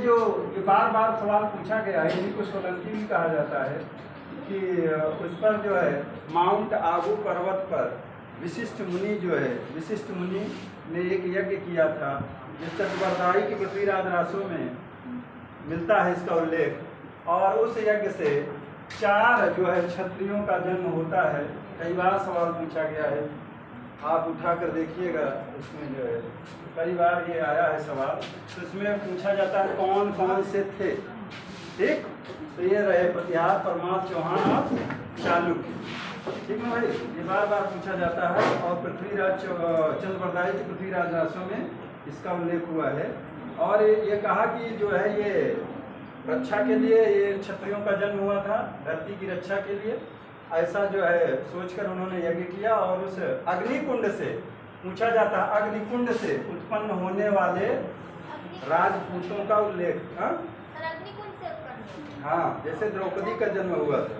ये बार बार सवाल पूछा गया है, इन्हीं को सोलंकी भी कहा जाता है कि उस पर जो है माउंट आबू पर्वत पर विशिष्ट मुनि ने एक यज्ञ किया था, जिस चक्रवर्ती के पृथ्वीराज रासों में मिलता है इसका उल्लेख। और उस यज्ञ से 4 जो है क्षत्रियों का जन्म होता है। कई बार सवाल पूछा गया है, आप उठा कर देखिएगा, उसमें जो है कई बार ये आया है सवाल। तो इसमें पूछा जाता है कौन कौन से थे, ठीक। तो ये रहे प्रतिहार, परमार, चौहान और चालुक्य, ठीक है भाई। ये बार बार पूछा जाता है और पृथ्वीराज चंद्रवर्ती के पृथ्वीराज रासों में इसका उल्लेख हुआ है। और ये कहा कि जो है ये रक्षा के लिए, ये क्षत्रियों का जन्म हुआ था धरती की रक्षा के लिए, ऐसा जो है सोचकर उन्होंने यज्ञ किया। और उस अग्निकुंड से पूछा जाता है, अग्निकुंड से उत्पन्न होने वाले राजपूतों का उल्लेख। हाँ, जैसे द्रौपदी का जन्म हुआ था।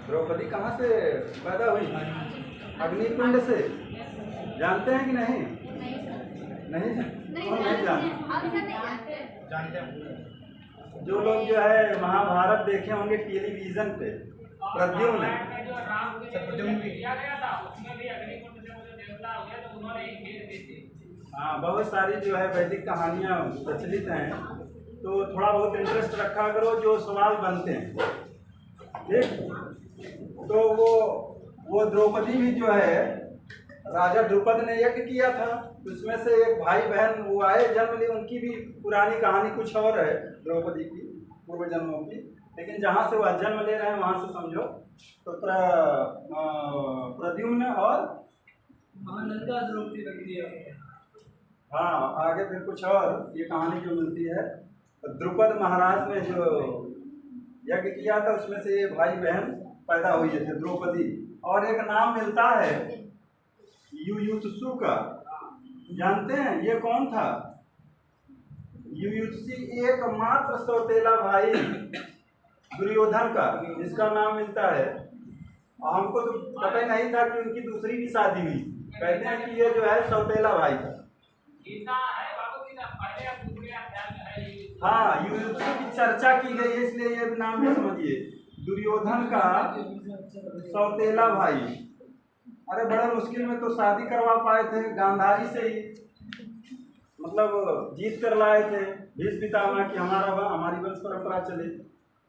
द्रौपदी कहाँ से पैदा हुई? अग्निकुंड से। जानते हैं कि नहीं? नहीं जानते। जो लोग जो है महाभारत देखे होंगे टेलीविजन पे, प्रद्युम्न, हाँ, बहुत सारी जो है वैदिक कहानियाँ प्रचलित हैं। तो थोड़ा बहुत इंटरेस्ट रखा करो, जो सवाल बनते हैं, ठीक। तो वो द्रौपदी भी जो है राजा द्रुपद ने यज्ञ किया था, उसमें से एक भाई बहन वो आए जन्म लिए, उनकी भी पुरानी कहानी कुछ और है द्रौपदी की पूर्व जन्मों की। लेकिन जहाँ से वह जन्म ले रहे हैं वहाँ से समझो तो प्रद्युम्न और महानंदा द्रौपदी लगती है। हाँ, आगे फिर कुछ और ये कहानी जो मिलती है। तो द्रुपद महाराज ने जो यज्ञ किया था उसमें से ये भाई बहन पैदा हुए थे, द्रौपदी। और एक नाम मिलता है युयुत्सु का, जानते हैं ये कौन था? युयुत्सु एकमात्र सौतेला भाई दुर्योधन का, जिसका नाम मिलता है। हमको तो पता ही नहीं था कि उनकी दूसरी भी शादी हुई। कहते हैं कि ये जो है सौतेला भाई था। हाँ, युयुत्सु की चर्चा की गई है, इसलिए ये नाम भी समझिए, दुर्योधन का सौतेला भाई। अरे बड़े मुश्किल में तो शादी करवा पाए थे, गांधारी से ही मतलब जीत कर लाए थे भीष्म पितामह कि हमारी वंश परंपरा चले।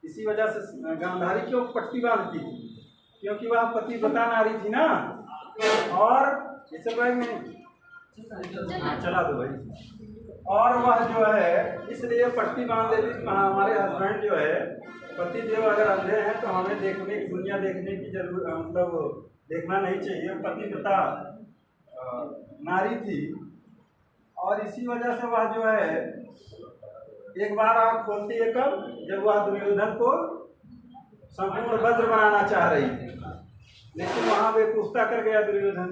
इसी वजह से गांधारी क्यों पट्टी बांधती थी? क्योंकि वह पतिव्रता नारी थी ना। और इसे भाई में चला दो भाई। और वह जो है इसलिए पट्टी बांध देती, हमारे हस्बैंड जो है पति देव अगर अंधे हैं तो हमें देखने की, दुनिया देखने की जरूरत, मतलब देखना नहीं चाहिए। पतिव्रता नारी थी और इसी वजह से वह जो है एक बार आँख खोलती है कब, जब वह दुर्योधन को संपूर्ण वज्र बनाना चाह रही थी, लेकिन वहाँ बेवकूफता कर गया दुर्योधन।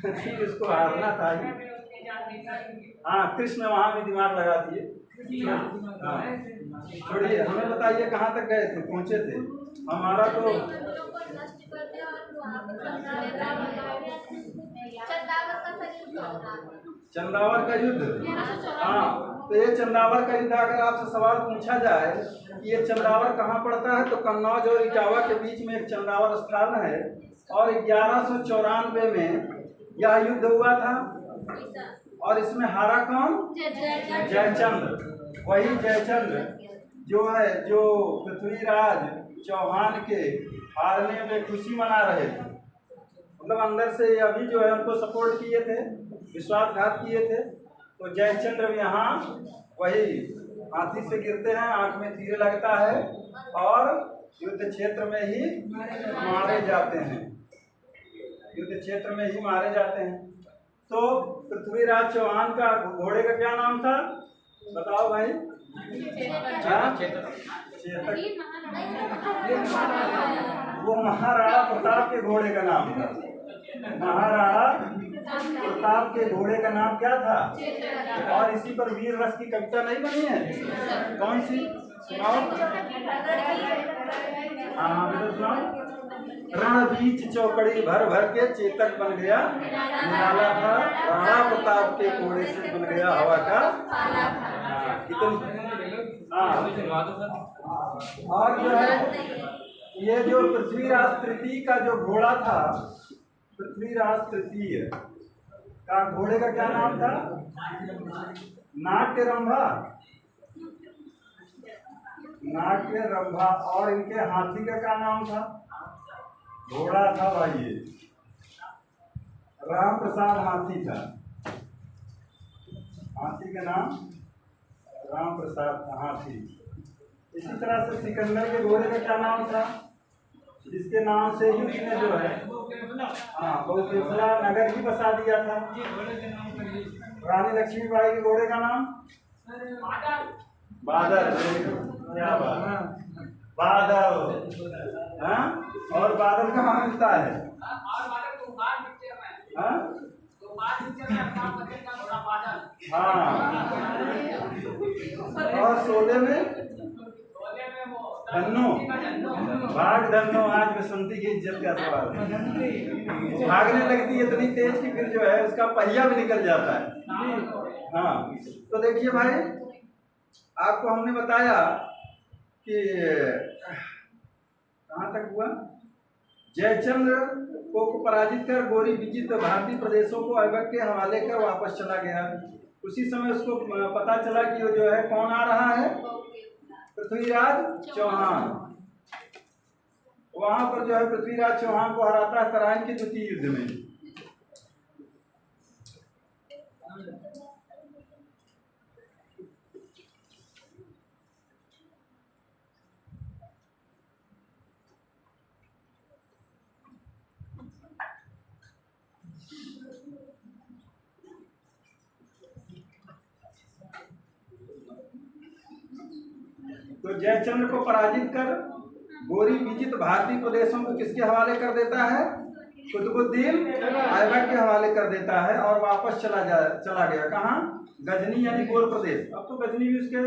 फिर उसको हारना था ही। हाँ, कृष्ण वहाँ भी दिमाग लगा दिए। हाँ, छोड़िए, हमें बताइए कहाँ तक गए थे, पहुँचे थे? हमारा तो चंदावर का युद्ध। हाँ, तो ये चंदावर का युद्ध अगर आपसे सवाल पूछा जाए कि ये चंदावर कहाँ पड़ता है, तो कन्नौज और इटावा के बीच में एक चंदावर स्थान है। और 1194 में यह युद्ध हुआ था। और इसमें हारा कौन? जयचंद्र। वही जयचंद्र जो है, जो पृथ्वीराज चौहान के हारने में खुशी मना रहे थे, मतलब अंदर से अभी जो है उनको सपोर्ट किए थे, विश्वासघात किए थे। तो जयचंद्र भी यहाँ वही हाथी से गिरते हैं, आंख में तीर लगता है और युद्ध क्षेत्र में ही मारे जाते हैं, युद्ध क्षेत्र में ही मारे जाते हैं। तो पृथ्वीराज चौहान का घोड़े का क्या नाम था, बताओ भाई? वो महाराणा प्रताप के घोड़े का नाम था। महाराणा प्रताप के घोड़े का नाम क्या था? और इसी पर वीर रस की कविता नहीं बनी है? कौन सी? सुनाओ। हाँ, बेटा सुनाओ। रण बीच चौकड़ी भर भर के चेतक बन गया निराला था, राणा प्रताप के कोड़े से बन गया हवा का और जो है ये जो पृथ्वीराज तृतीय का जो घोड़ा था, पृथ्वीराज तृतीय का घोड़े का क्या नाम था? नाट्य रंभा, नाट्य रंभा। और इनके हाथी का क्या नाम था? घोड़ा था भाई, ये राम प्रसाद हाथी था, हाथी का नाम राम प्रसाद था, हाथी। इसी तरह से सिकंदर के घोड़े का क्या नाम था? जिसके नाम से ही उसने जो है बहुकेफला नगर ही बसा दिया था। रानी लक्ष्मीबाई के घोड़े का नाम बादल। क्या बात, बादल। हाँ, और बादल कहाँ मिलता है? हाँ, और शोले में धन्नो, भाग धन्नो। आज बसंती की इज्जत का सवाल है। भागने लगती है इतनी तेज कि फिर जो है उसका पहिया भी निकल जाता है। हाँ, तो देखिए भाई, आपको हमने बताया कि कहाँ तक हुआ। जयचंद्र को पराजित कर गौरी विजित भारतीय प्रदेशों को ऐबक के हवाले कर वापस चला गया। उसी समय उसको पता चला कि वो जो है कौन आ रहा है, पृथ्वीराज चौहान। वहां पर जो है पृथ्वीराज चौहान को हराता है तराइन के द्वितीय युद्ध में। तो जयचंद्र को पराजित कर गौरी विजित भारतीय प्रदेशों को किसके हवाले कर देता है? कुतुबुद्दीन ऐबक के हवाले कर देता है और वापस चला गया। कहाँ? गजनी यानी गोर प्रदेश। अब तो गजनी भी उसके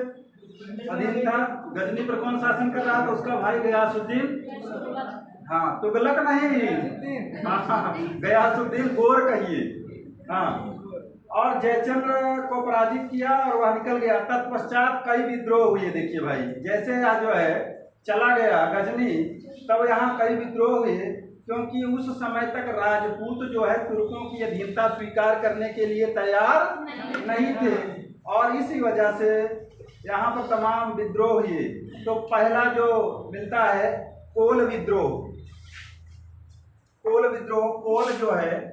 अधीन था। गजनी पर कौन शासन कर रहा था? उसका भाई गयासुद्दीन। हाँ, तुगलक नहीं, हाँ, गयासुद्दीन गोर कहिए। हाँ, और जयचंद्र को पराजित किया और वह निकल गया। तत्पश्चात कई विद्रोह हुए। देखिए भाई, जैसे यहाँ जो है चला गया गजनी, तब यहाँ कई विद्रोह हुए, क्योंकि उस समय तक राजपूत जो है तुर्कों की अधीनता स्वीकार करने के लिए तैयार नहीं थे और इसी वजह से यहाँ पर तमाम विद्रोह हुए। तो पहला जो मिलता है कोल विद्रोह। कोल विद्रोह, कोल जो है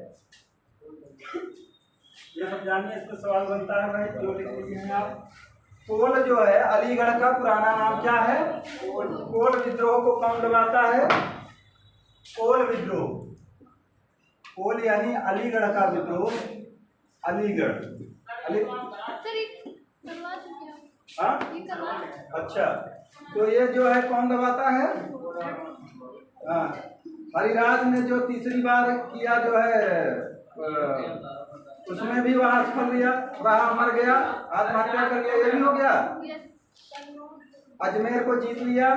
ये सब जानिए, इसमें सवाल बनता है भाई, तो लिख लीजिए आप। कोल जो है अलीगढ़ का पुराना नाम क्या है? कोल विद्रोह को कौन दबाता है? कोल विद्रोह। कोल यानी अलीगढ़ का विद्रोह। अलीगढ़ हाँ, अच्छा, तो ये जो है कौन दबाता है? हाँ, हरिराज ने जो तीसरी बार किया जो है उसमें भी वहां सफल लिया, वहां मर गया, आत्महत्या कर लिया, ये भी हो गया। अजमेर को जीत लिया,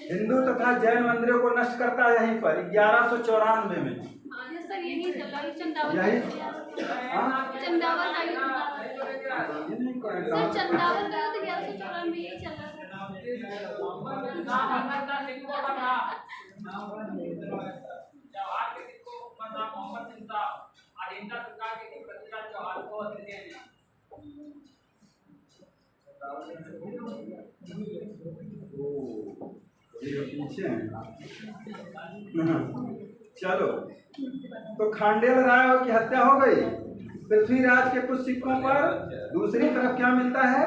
हिंदू तथा जैन मंदिरों को नष्ट करता है यहीं पर 1194 में। यही पीछे चलो, तो खांडेल राय की हत्या हो गई। पृथ्वीराज के कुछ सिक्कों पर दूसरी तरफ क्या मिलता है?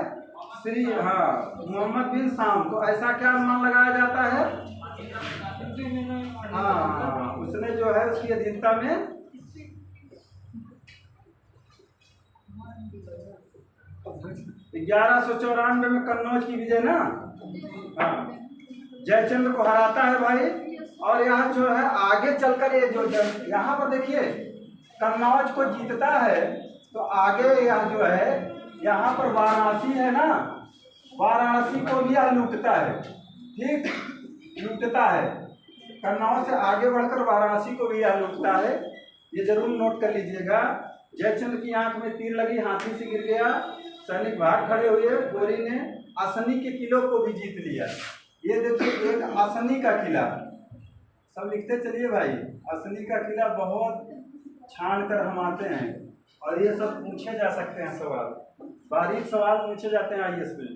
श्री मोहम्मद बिन शाम। तो ऐसा क्या अनुमान लगाया जाता है? हाँ, उसने जो है उसकी अधीनता में 1194 में कन्नौज की विजय ना, हाँ, जयचंद्र को हराता है भाई। और यहाँ जो है आगे चलकर ये जो यहाँ पर देखिए कन्नौज को जीतता है, तो आगे यहाँ जो है यहाँ पर वाराणसी है ना, वाराणसी को भी लूटता है। ठीक, लूटता है। कन्नौज से आगे बढ़कर वाराणसी को भी यह लूटता है। ये जरूर नोट कर लीजिएगा। जयचंद्र की आंख में तीर लगी, हाथी से गिर गया, सैनिक भाग खड़े हुए, गोरी ने असनी के किलों को भी जीत लिया। ये देखिए एक असनी का किला, सब लिखते चलिए भाई। असनी का किला बहुत छान कर हम आते हैं और ये सब पूछे जा सकते हैं सवाल, बारीक सवाल पूछे जाते हैं आईएएस में।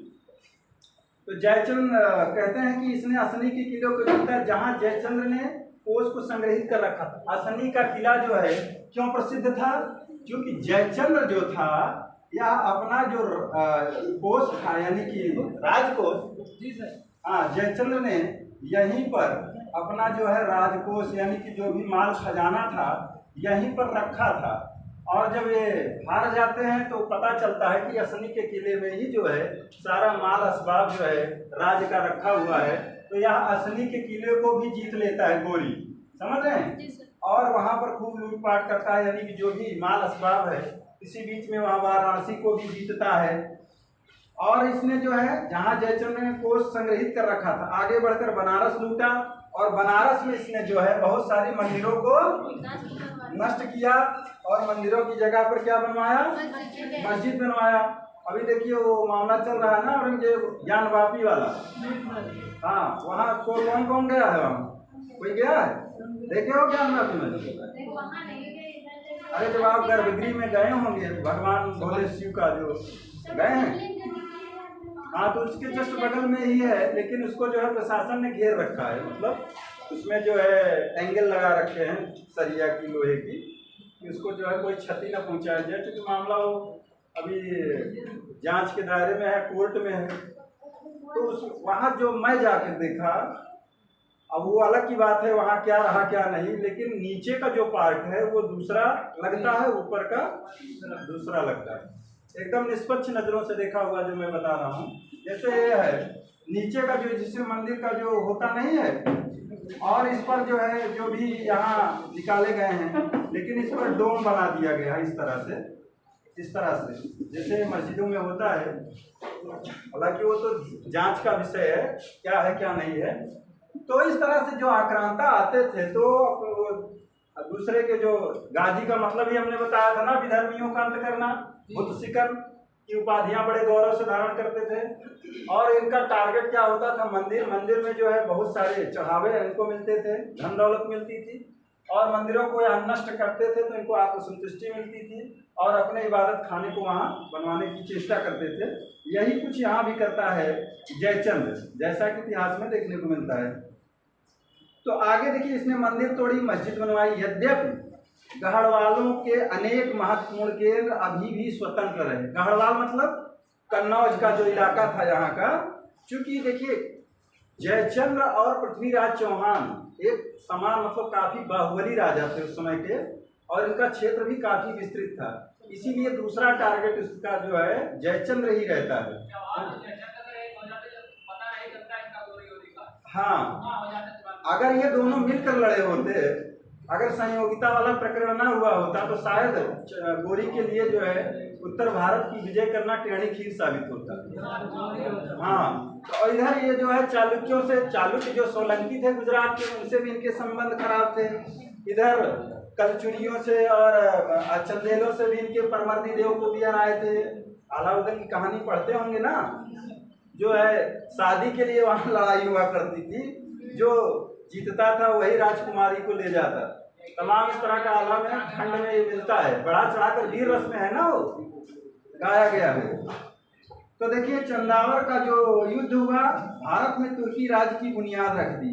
तो जयचंद्र कहते हैं कि इसने असनी के किले को जीता, जहां जयचंद्र ने कोष को संग्रहित कर रखा था। असनी का किला जो है क्यों प्रसिद्ध था? क्योंकि जयचंद्र जो था या अपना जो कोष था यानी कि राजकोष, जी सर, हाँ, जयचंद्र ने यहीं पर अपना जो है राजकोष यानी कि जो भी माल खजाना था यहीं पर रखा था। और जब ये हार जाते हैं तो पता चलता है कि असनी के किले में ही जो है सारा माल असबाब जो है राज्य का रखा हुआ है। तो यहाँ असनी के किले को भी जीत लेता है गोरी, समझ रहे हैं? और वहाँ पर खूब लूटपाट करता है, यानी कि जो भी माल असबाब है इसी बीच में वहाँ वाराणसी को भी जीतता है। और इसने जो है जहाँ जयचंद्र ने कोष संग्रहित कर रखा था, आगे बढ़कर बनारस लूटा और बनारस में इसने जो है बहुत सारी मंदिरों को नष्ट किया और मंदिरों की जगह पर क्या बनवाया? मस्जिद बनवाया। अभी देखिए वो मामला चल रहा है ना औरंगजेब ज्ञान वापी वाला, हाँ, वहाँ कौन कौन गया है? वहाँ कोई गया है? देखे हो ज्ञान वापी में? अरे जब आप गर्भगृह में गए होंगे भगवान भोले शिव का जो गए हैं, हाँ, तो उसके जस्ट बगल में ही है, लेकिन उसको जो है प्रशासन ने घेर रखा है। मतलब उसमें जो है एंगल लगा रखे हैं सरिया की, लोहे की, कि उसको जो है कोई क्षति न पहुंचाया जाए। क्योंकि मामला वो अभी जांच के दायरे में है, कोर्ट में है। तो उस वहाँ जो मैं जाकर देखा, अब वो अलग की बात है वहाँ क्या रहा क्या नहीं, लेकिन नीचे का जो पार्ट है वो दूसरा लगता है, ऊपर का दूसरा लगता है। एकदम निष्पक्ष नजरों से देखा हुआ जो मैं बता रहा हूँ। जैसे ये है नीचे का जो जिससे मंदिर का जो होता नहीं है, और इस पर जो है जो भी यहाँ निकाले गए हैं, लेकिन इस पर डोम बना दिया गया है इस तरह से जैसे मस्जिदों में होता है। हालांकि वो तो जांच का विषय है, क्या है क्या नहीं है। तो इस तरह से जो आक्रांता आते थे तो दूसरे के जो गाजी का मतलब ही हमने बताया था ना, विधर्मियों का अंत करना, बुद्ध शिकन की उपाधियां बड़े गौरव से धारण करते थे। और इनका टारगेट क्या होता था? मंदिर में जो है बहुत सारे चढ़ावे इनको मिलते थे, धन दौलत मिलती थी, और मंदिरों को यह नष्ट करते थे तो इनको आत्मसंतुष्टि मिलती थी और अपने इबादत खाने को वहाँ बनवाने की चेष्टा करते थे। यही कुछ यहाँ भी करता है जयचंद्र, जैसा कि इतिहास में देखने को मिलता है। तो आगे देखिए, इसने मंदिर तोड़ी, मस्जिद बनवाई। यद्यपि गढ़वालों के अनेक महत्वपूर्ण केंद्र अभी भी स्वतंत्र रहे। गढ़वाल मतलब कन्नौज का जो इलाका था यहाँ का। चूंकि देखिए जयचंद्र और पृथ्वीराज चौहान एक समान मतलब काफी बाहुबली राजा थे उस समय के, और इनका क्षेत्र भी काफी विस्तृत था, इसीलिए दूसरा टारगेट इसका जो है जयचंद्र ही रहता है। हाँ, अगर ये दोनों मिलकर लड़े होते, अगर संयोगिता वाला प्रकरण ना हुआ होता तो शायद गोरी के लिए जो है उत्तर भारत की विजय करना टेढ़ी खीर साबित होता। हाँ, तो इधर ये जो है चालुक्य जो सोलंकी थे गुजरात के, उनसे भी इनके संबंध खराब थे। इधर कलचुड़ियों से और चंदेलों से भी इनके परमर्दी देव को भी आए थे। अलाउद्दीन की कहानी पढ़ते होंगे ना, जो है शादी के लिए वहाँ लड़ाई हुआ करती थी, जो जीतता था वही राजकुमारी को ले जाता। तमाम इस तरह का आलम है, खंड में ये मिलता है, बढ़ा चढ़ाकर वीर रस में है ना वो गाया गया है। तो देखिए चंदावर का जो युद्ध हुआ, भारत में तुर्की राज की बुनियाद रख दी।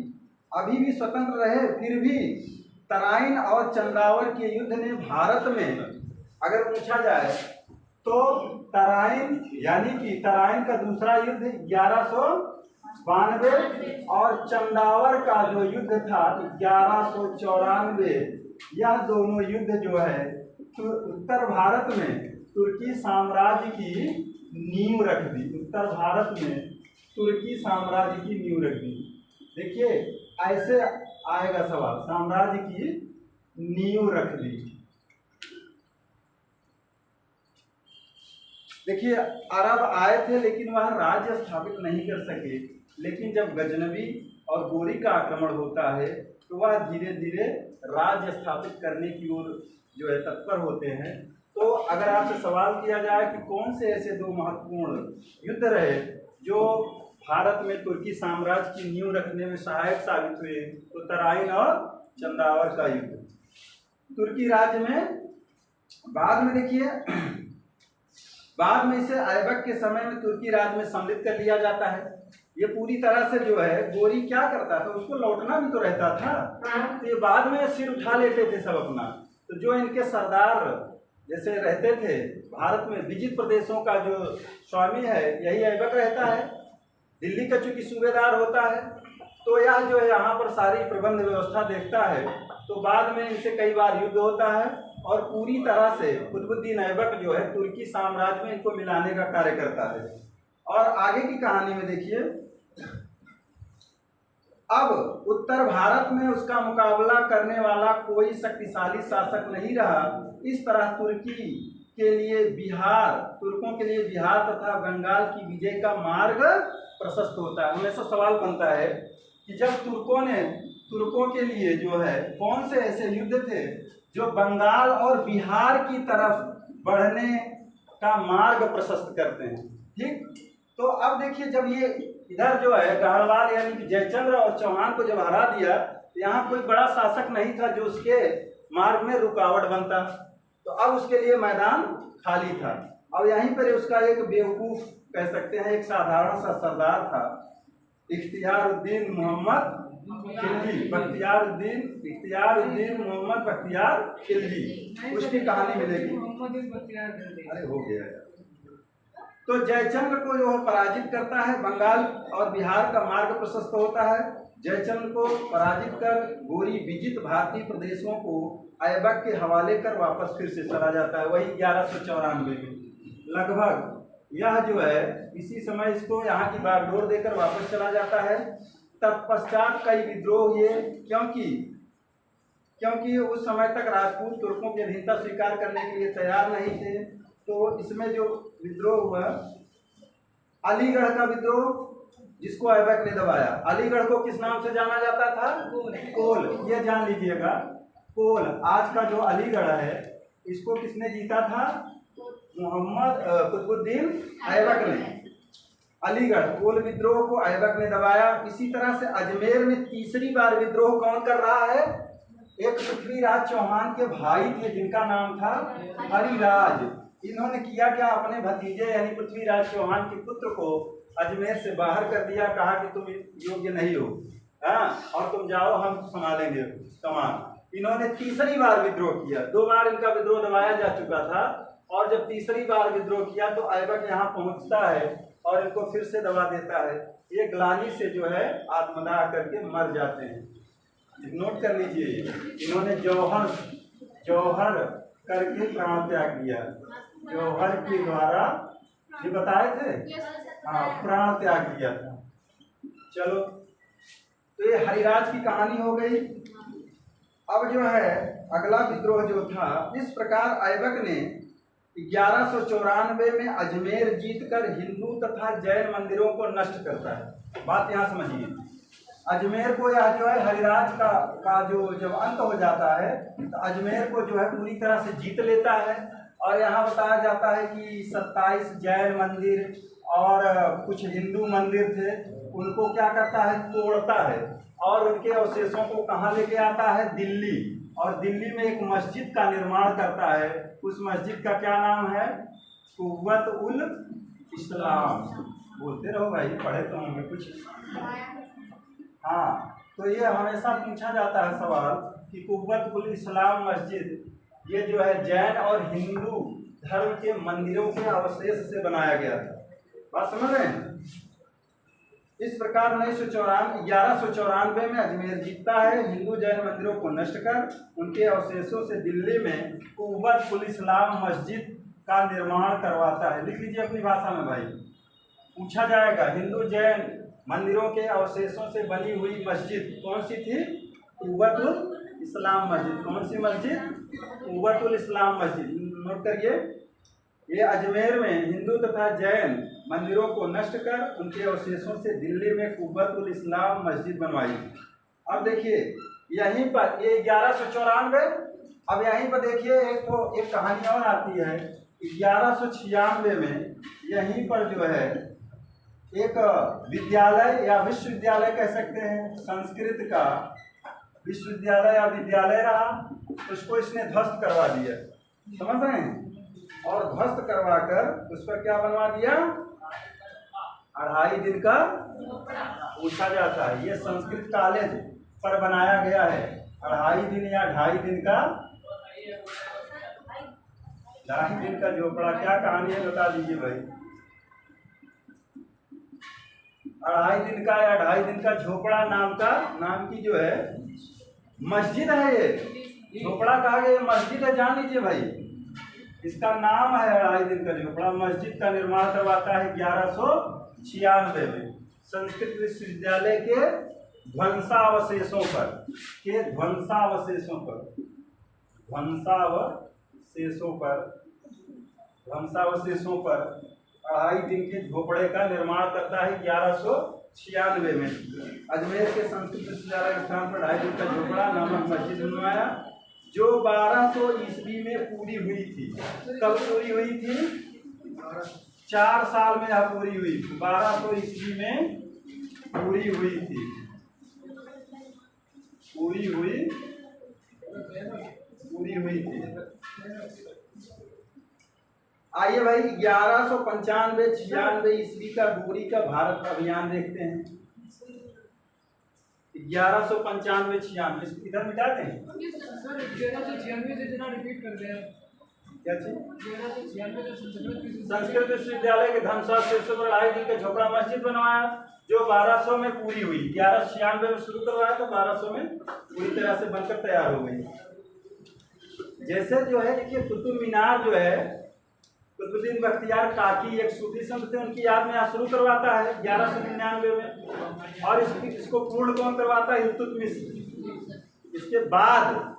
अभी भी स्वतंत्र रहे, फिर भी तराइन और चंदावर के युद्ध ने भारत में अगर पूछा जाए तो तराइन यानी कि तराइन का दूसरा युद्ध 1192 और चंदावर का जो युद्ध था 1194, यह दोनों युद्ध जो है तो उत्तर भारत में तुर्की साम्राज्य की नींव रख दी। उत्तर भारत में तुर्की साम्राज्य की नींव रख दी। देखिए ऐसे आएगा सवाल, साम्राज्य की नींव रख दी। देखिए अरब आए थे लेकिन वह राज्य स्थापित नहीं कर सके, लेकिन जब गजनवी और गोरी का आक्रमण होता है तो वह धीरे धीरे राज्य स्थापित करने की ओर जो है तत्पर होते हैं। तो अगर आपसे सवाल किया जाए कि कौन से ऐसे दो महत्वपूर्ण युद्ध रहे जो भारत में तुर्की साम्राज्य की नींव रखने में सहायक साबित हुए, तो तराइन और चंदावर का युद्ध। तुर्की राज्य में बाद में देखिए, बाद में इसे ऐबक के समय में तुर्की राज्य में सम्मिलित कर लिया जाता है। ये पूरी तरह से जो है गोरी क्या करता था, उसको लौटना भी तो रहता था, तो ये बाद में सिर उठा लेते थे सब अपना। तो जो इनके सरदार जैसे रहते थे भारत में, विजित प्रदेशों का जो स्वामी है यही ऐबक रहता है, दिल्ली का चूंकि सूबेदार होता है, तो यह जो है यहाँ पर सारी प्रबंध व्यवस्था देखता है। तो बाद में इनसे कई बार युद्ध होता है और पूरी तरह से कुतुबुद्दीन ऐबक जो है तुर्की साम्राज्य में इनको मिलाने का कार्य करता है। और आगे की कहानी में देखिए, अब उत्तर भारत में उसका मुकाबला करने वाला कोई शक्तिशाली शासक नहीं रहा। इस तरह तुर्की के लिए बिहार, तुर्कों के लिए बिहार तथा बंगाल की विजय का मार्ग प्रशस्त होता है। हमेशा सवाल बनता है कि जब तुर्कों के लिए जो है कौन से ऐसे युद्ध थे जो बंगाल और बिहार की तरफ बढ़ने का मार्ग प्रशस्त करते हैं। ठीक, तो अब देखिए, जब ये इधर जो है गढ़वाल यानी कि जयचंद्र और चौहान को जब हरा दिया, तो यहाँ कोई बड़ा शासक नहीं था जो उसके मार्ग में रुकावट बनता, तो अब उसके लिए मैदान खाली था। अब यहीं पर उसका एक बेवकूफ कह सकते हैं, एक साधारण सा सरदार था, इख्तियारुद्दीन मोहम्मद खिलजी, इख्तियारुद्दीन मोहम्मद बख्तियार खिलजी, उसकी कहानी मिलेगी। अरे हो गया यार। तो जयचंद्र को जो पराजित करता है, बंगाल और बिहार का मार्ग प्रशस्त होता है। जयचंद्र को पराजित कर गोरी विजित भारतीय प्रदेशों को ऐबक के हवाले कर वापस फिर से चला जाता है, वही 1194 में लगभग। यह जो है इसी समय इसको यहाँ की बागडोर देकर वापस चला जाता है। तत्पश्चात कई विद्रोह हुए, क्योंकि उस समय तक राजपूत तुर्कों की अधीनता स्वीकार करने के लिए तैयार नहीं थे। तो इसमें जो विद्रोह हुआ, अलीगढ़ का विद्रोह, जिसको ऐबक ने दबाया। अलीगढ़ को किस नाम से जाना जाता था? कोल। ये जान लीजिएगा, कोल। आज का जो अलीगढ़ है इसको किसने जीता था? मोहम्मद कुतुबुद्दीन ऐबक ने। अलीगढ़ कोल विद्रोह को ऐबक ने दबाया। इसी तरह से अजमेर में तीसरी बार विद्रोह कौन कर रहा है? एक पृथ्वीराज चौहान के भाई थे जिनका नाम था हरिराज। इन्होंने किया क्या? अपने भतीजे यानी पृथ्वीराज चौहान के पुत्र को अजमेर से बाहर कर दिया, कहा कि तुम योग्य नहीं हो, और तुम जाओ, हम संभालेंगे कमान। इन्होंने तीसरी बार विद्रोह किया। 2 बार इनका विद्रोह दबाया जा चुका था, और जब तीसरी बार विद्रोह किया तो ऐबक यहाँ पहुंचता है और इनको फिर से दबा देता है। ये ग्लानि से जो है आत्मदाह करके मर जाते हैं। नोट कर लीजिए, इन्होंने जौहर करके प्राण त्याग किया। जौहर के द्वारा ये बताए थे, प्राण त्याग किया था। चलो, तो ये हरिराज की कहानी हो गई। अब जो है अगला विद्रोह जो था, इस प्रकार ऐबक ने 1194 में अजमेर जीतकर हिंदू तथा जैन मंदिरों को नष्ट करता है। बात यहाँ समझिए, अजमेर को यह जो है हरिराज का जो जब अंत हो जाता है तो अजमेर को जो है पूरी तरह से जीत लेता है। और यहाँ बताया जाता है कि 27 जैन मंदिर और कुछ हिंदू मंदिर थे, उनको क्या करता है? तोड़ता है, और उनके अवशेषों को कहाँ लेके आता है? दिल्ली। और दिल्ली में एक मस्जिद का निर्माण करता है। उस मस्जिद का क्या नाम है? कुव्वत उल इस्लाम। बोलते रहो भाई, पढ़े तो होंगे कुछ। हाँ, तो ये हमेशा पूछा जाता है सवाल कि कुव्वत उल इस्लाम मस्जिद, ये जो है जैन और हिंदू धर्म के मंदिरों के अवशेष से बनाया गया था। बात समझ रहे हैं? इस प्रकार 1194 में अजमेर जीतता है, हिंदू जैन मंदिरों को नष्ट कर उनके अवशेषों से दिल्ली में कुव्वत उल इस्लाम मस्जिद का निर्माण करवाता है। लिख लीजिए अपनी भाषा में भाई, पूछा जाएगा। हिंदू जैन मंदिरों के अवशेषों से बनी हुई मस्जिद कौन सी थी? कुव्वत उल इस्लाम मस्जिद। कौन सी मस्जिद? कुव्वत उल इस्लाम मस्जिद। नोट करिए, ये अजमेर में हिंदू तथा जैन मंदिरों को नष्ट कर उनके अवशेषों से दिल्ली में कुव्वत उल इस्लाम मस्जिद बनवाई। अब देखिए, यहीं पर ये 1194। अब यहीं पर देखिए एक कहानी और आती है। 1196 में यहीं पर जो है एक विद्यालय या विश्वविद्यालय कह सकते हैं, संस्कृत का विश्वविद्यालय या विद्यालय रहा, उसको इसने ध्वस्त करवा दिया, समझ रहे हैं। और ध्वस्त करवा कर उस पर क्या बनवा दिया, 2.5 दिन का पूछा जाता है। ये संस्कृत कॉलेज पर बनाया गया है। 2.5 दिन या 2.5 दिन का 2.5 दिन का झोपड़ा। क्या कहानी है बता दीजिए भाई। 2.5 दिन का या 2.5 दिन का झोपड़ा नाम की जो है मस्जिद है। ये झोपड़ा कहा गया, मस्जिद है, जान लीजिए भाई। इसका नाम है 2.5 दिन का झोपड़ा। मस्जिद का निर्माण करवाता है 1196 में संस्कृत विश्वविद्यालय के ध्वंसावशेषों पर 2.5 दिन के झोपड़े का निर्माण करता है 1196 में। अजमेर के संस्कृत विश्वविद्यालय के स्थान पर 2.5 दिन का झोपड़ा नामक मस्जिद बनवाया, जो 1200 ईस्वी में पूरी हुई थी। कब पूरी हुई थी? 4 साल में यह पूरी हुई थी। 1200 ईस्वी में पूरी हुई थी। आइए भाई 1195-96 ईस्वी का गोरी का भारत अभियान देखते हैं। 1195-96 इधर मिटा दें। सर 1196 से जना रिपीट कर दें। क्या चीज? 1196 संस्कृत विश्वविद्यालय के ध्वंसावशेषों पर 2.5 दिन का झोपड़ा मस्जिद बनवाया, जो 1200 में पूरी हुई। 1196 में शुरू करवाया तो 1200 में पूरी तरह से बनकर तैयार हो गई। जैसे जो है देखिए कुतुब मीनार जो है, कुतुबुद्दीन बख्तियार काकी एक सूफी संत थे, उनकी याद में शुरू करवाता है 1199 में। और इसको पूर्ण कौन करवाता है? इल्तुतमिश। इसके बाद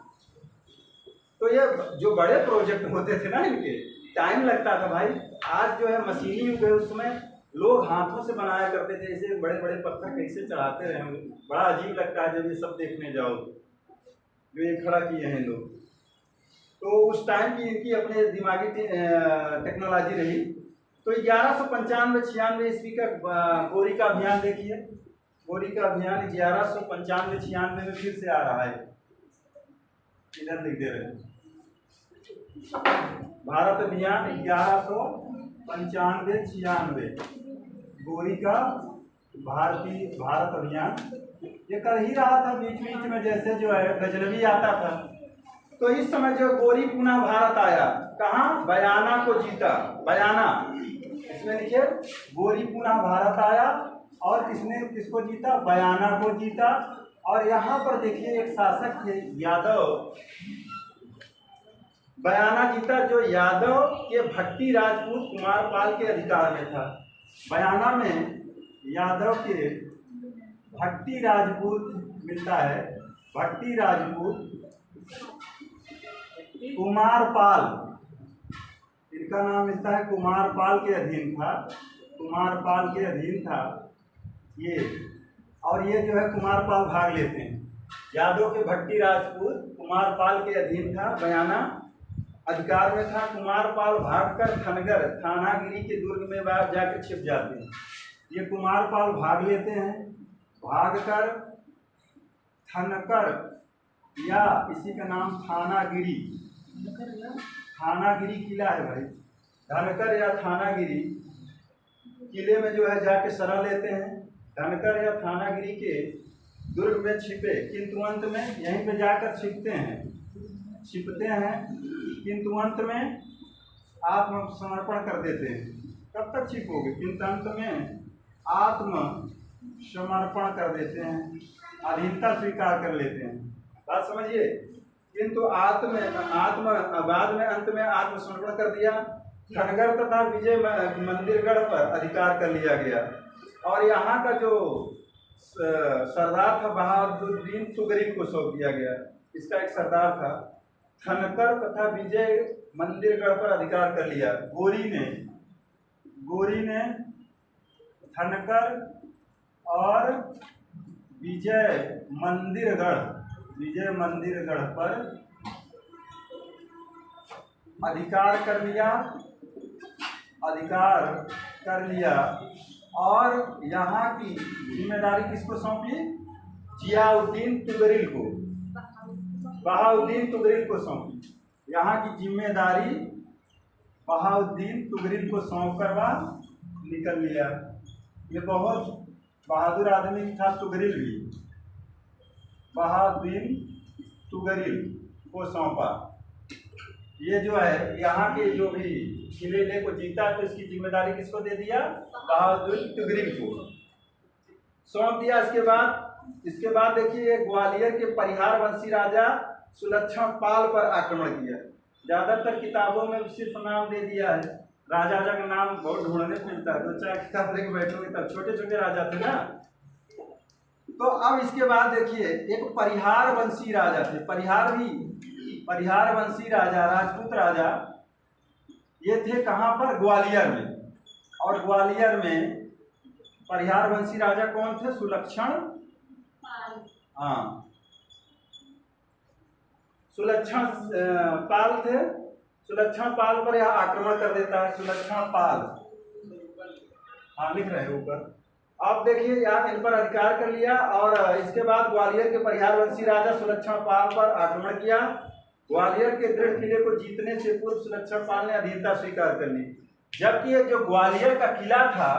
तो ये जो बड़े प्रोजेक्ट होते थे ना, इनके टाइम लगता था भाई। आज जो है मशीनी युग है, उस समय लोग हाथों से बनाया करते थे। ऐसे बड़े बड़े पत्थर कैसे चढ़ाते रहे, बड़ा अजीब लगता है जब ये सब देखने जाओ, जो ये खड़ा किए हैं लोग। तो उस टाइम की इनकी अपने दिमागी टेक्नोलॉजी रही। तो 1195-96 ईस्वी का गोरी का अभियान देखिए। गोरी का अभियान 1195-96 में फिर से आ रहा है। इधर लिख दे रहे हैं भारत अभियान 1195-96 गोरी का भारत अभियान। ये कर ही रहा था बीच बीच में, जैसे जो है गजनवी आता था। तो इस समय जो गोरी पुनः भारत आया, कहाँ? बयाना को जीता। बयाना, इसमें लिखिए गोरी पुनः भारत आया और किसको जीता? बयाना को जीता। और यहाँ पर देखिए एक शासक थे यादव, बयाना जीता, जो यादव के भट्टी राजपूत कुमारपाल के अधिकार में था। बयाना में यादव के भट्टी राजपूत मिलता है, भट्टी राजपूत कुमारपाल, इनका नाम मिलता है, कुमारपाल के अधीन था। कुमारपाल के अधीन था ये। और ये जो है कुमारपाल भाग लेते हैं। यादव के भट्टी राजपूत कुमारपाल के अधीन था, बयाना अधिकार में था। कुमारपाल भागकर थनगर थानागिरी के दुर्ग में जाकर छिप जाते हैं। ये कुमारपाल भाग लेते हैं, भागकर थनकर या इसी का नाम थानागिरी किला है भाई। धनकर या थानागिरी किले में जो है जाके शरण लेते हैं। धनकर या थानागिरी के दुर्ग में छिपे, किंतु अंत में यहीं पे जाकर छिपते हैं, किंतु अंत में आत्मसमर्पण कर देते हैं। कब तक छिपोगे? किंतु अंत में आत्मसमर्पण कर देते हैं, अधीनता स्वीकार कर लेते हैं। बात समझिए। किंतु बाद में अंत में आत्मसमर्पण कर दिया। धनगर तथा विजय मंदिरगढ़ पर अधिकार कर लिया गया। और यहाँ का जो सरदार था बहादुरदीन तुगरी को सौंप दिया गया। इसका एक सरदार था। धनकर तथा विजय मंदिरगढ़ पर अधिकार कर लिया। गोरी ने धनकर और विजय मंदिरगढ़ विजय मंदिरगढ़ पर अधिकार कर लिया और यहाँ की जिम्मेदारी किसको सौंपी? जियाउद्दीन तुगरिल को, बहाउद्दीन तुगरिल को सौंपी। यहाँ की जिम्मेदारी बहाउद्दीन तुगरिल को सौंप कर वह निकल लिया। ये बहुत बहादुर आदमी था तुगरिल भी। बहाउद्दीन तुगरिल को सौंपा। ये जो है यहाँ के जो भी किले को जीता तो इसकी जिम्मेदारी किसको दे दिया? बहाउद्दीन तुगरिल को सौंप दिया। इसके बाद देखिए ग्वालियर के परिहार वंशी राजा सुलक्षण पाल पर आक्रमण किया। ज्यादातर किताबों में सिर्फ नाम दे दिया है, राजा का नाम बहुत ढूंढने को मिलता है। 2-4 किताब लेके बैठोगे तब छोटे छोटे राजा थे ना। तो अब इसके बाद देखिए एक परिहार वंशी राजा थे। परिहार वंशी राजा, राजपूत राजा, ये थे कहाँ पर? ग्वालियर में। और ग्वालियर में परिहार वंशी राजा कौन थे? सुलक्षण सुलक्षण पाल थे। सुलक्षण पाल पर यह आक्रमण कर देता है। सुलक्षण पाल, लिख रहे हैं ऊपर। अब देखिए यहाँ इन पर अधिकार कर लिया और इसके बाद ग्वालियर के परिहार वंशी राजा सुलक्षण पाल पर आक्रमण किया। ग्वालियर के दृढ़ किले को जीतने से पूर्व सुलक्षण पाल ने अधीनता स्वीकार कर ली। जबकि ये जो ग्वालियर का किला था,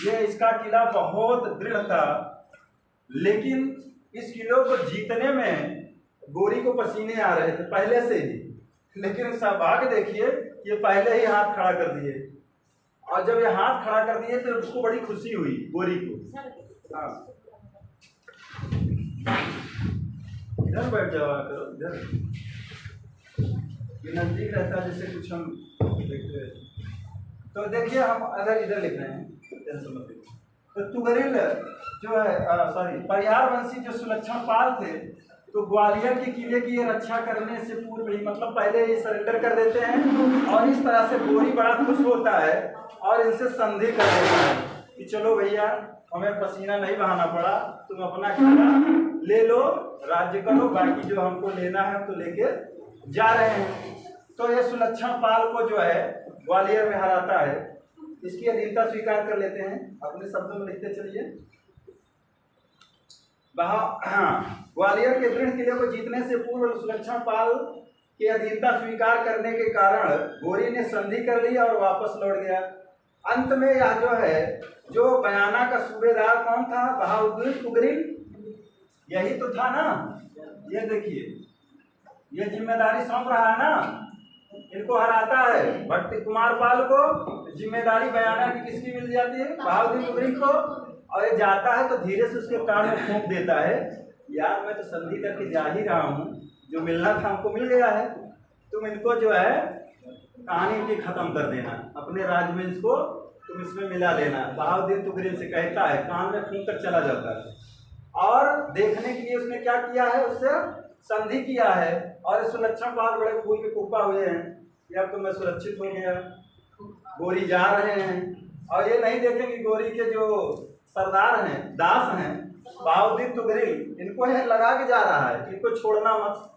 ये इसका किला बहुत दृढ़ था, लेकिन इस किले को जीतने में गोरी को पसीने आ रहे थे पहले से ही। लेकिन सौभाग्य देखिए ये पहले ही हाथ खड़ा कर दिए, और जब ये हाथ खड़ा कर दिए तो उसको बड़ी खुशी हुई गोरी को। इधर बैठ जाओ करो, इधर ये नजदीक रहता है जैसे कुछ हम देखते हैं। तो देखिए हम इधर लिख रहे हैं। तो तुगरिल जो है परिहार वंशी जो सुलक्षण पाल थे, तो ग्वालियर के किले की ये रक्षा करने से पूर्व ही, मतलब पहले ही सरेंडर कर देते हैं। और इस तरह से गोरी बड़ा खुश होता है और इनसे संधि कर देता है कि चलो भैया हमें पसीना नहीं बहाना पड़ा, तुम अपना किला ले लो, राज्य करो, बाकी जो हमको लेना है तो लेके जा रहे हैं। तो ये सुलक्षण पाल को जो है ग्वालियर में हराता है। इसकी अधीनता स्वीकार कर लेते हैं। अपने शब्दों में लिखते चलिए। ग्वालियर के दृढ़ किले को जीतने से पूर्व सुलक्षण पाल की अधीनता स्वीकार करने के कारण गोरी ने संधि कर ली और वापस लौट गया। अंत में यह जो है, जो बयाना का सूबेदार कौन था? बहाउद्दीन तुगरिल, यही तो था ना। ये देखिए ये जिम्मेदारी सौंप रहा है ना, इनको हराता है भट्टी कुमार पाल को। जिम्मेदारी बयाना की किसकी मिल जाती है? बहाउद्दीन तुगरिल को। और ये जाता है तो धीरे से उसके कान में फूंक देता है, यार मैं तो संधि करके जा ही रहा हूँ, जो मिलना था हमको मिल गया है, तुम इनको जो है कहानी की खत्म कर देना, अपने राज्य में इसको तुम इसमें मिला लेना। बहाउद्दीन तुगरिल से कहता है, कान में फूंक कर चला जाता है। और देखने के लिए उसने क्या किया है? उससे संधि किया है। और सुलक्षण पाल बड़े फूल के कुप्पा हुए हैं, यार तो मैं सुरक्षित हो गया, गोरी जा रहे हैं। और ये नहीं देखेंगे गोरी के जो सरदार हैं, दास हैं, बहाउद्दीन तुगरिल, इनको यह लगा के जा रहा है, इनको छोड़ना मत।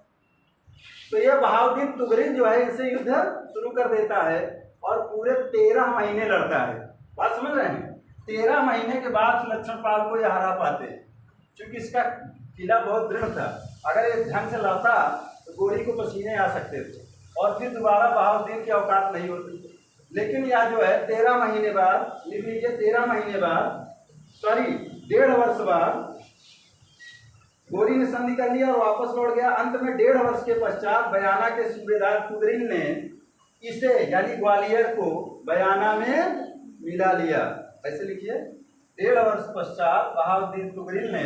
तो ये बहाउद्दीन तुगरिल जो है इनसे युद्ध शुरू कर देता है और पूरे 13 महीने लड़ता है। बात समझ रहे हैं? 13 महीने के बाद सुलक्षण पाल को यह हरा पाते हैं, क्योंकि इसका किला बहुत दृढ़ था। अगर ये ढंग से लड़ता तो गोरी को पसीने आ सकते थे और फिर दोबारा बहाउद्दीन की औकात नहीं होती। लेकिन यह जो है 13 महीने बाद, लिख लीजिए 13 महीने बाद, 1.5 वर्ष बाद गोरी ने संधि कर लिया और वापस लौट गया। अंत में 1.5 वर्ष के पश्चात बयाना के सूबेदार तुगरिल ने इसे यानी ग्वालियर को बयाना में मिला लिया। ऐसे लिखिए, 1.5 वर्ष पश्चात बहाउद्दीन तुगरिल ने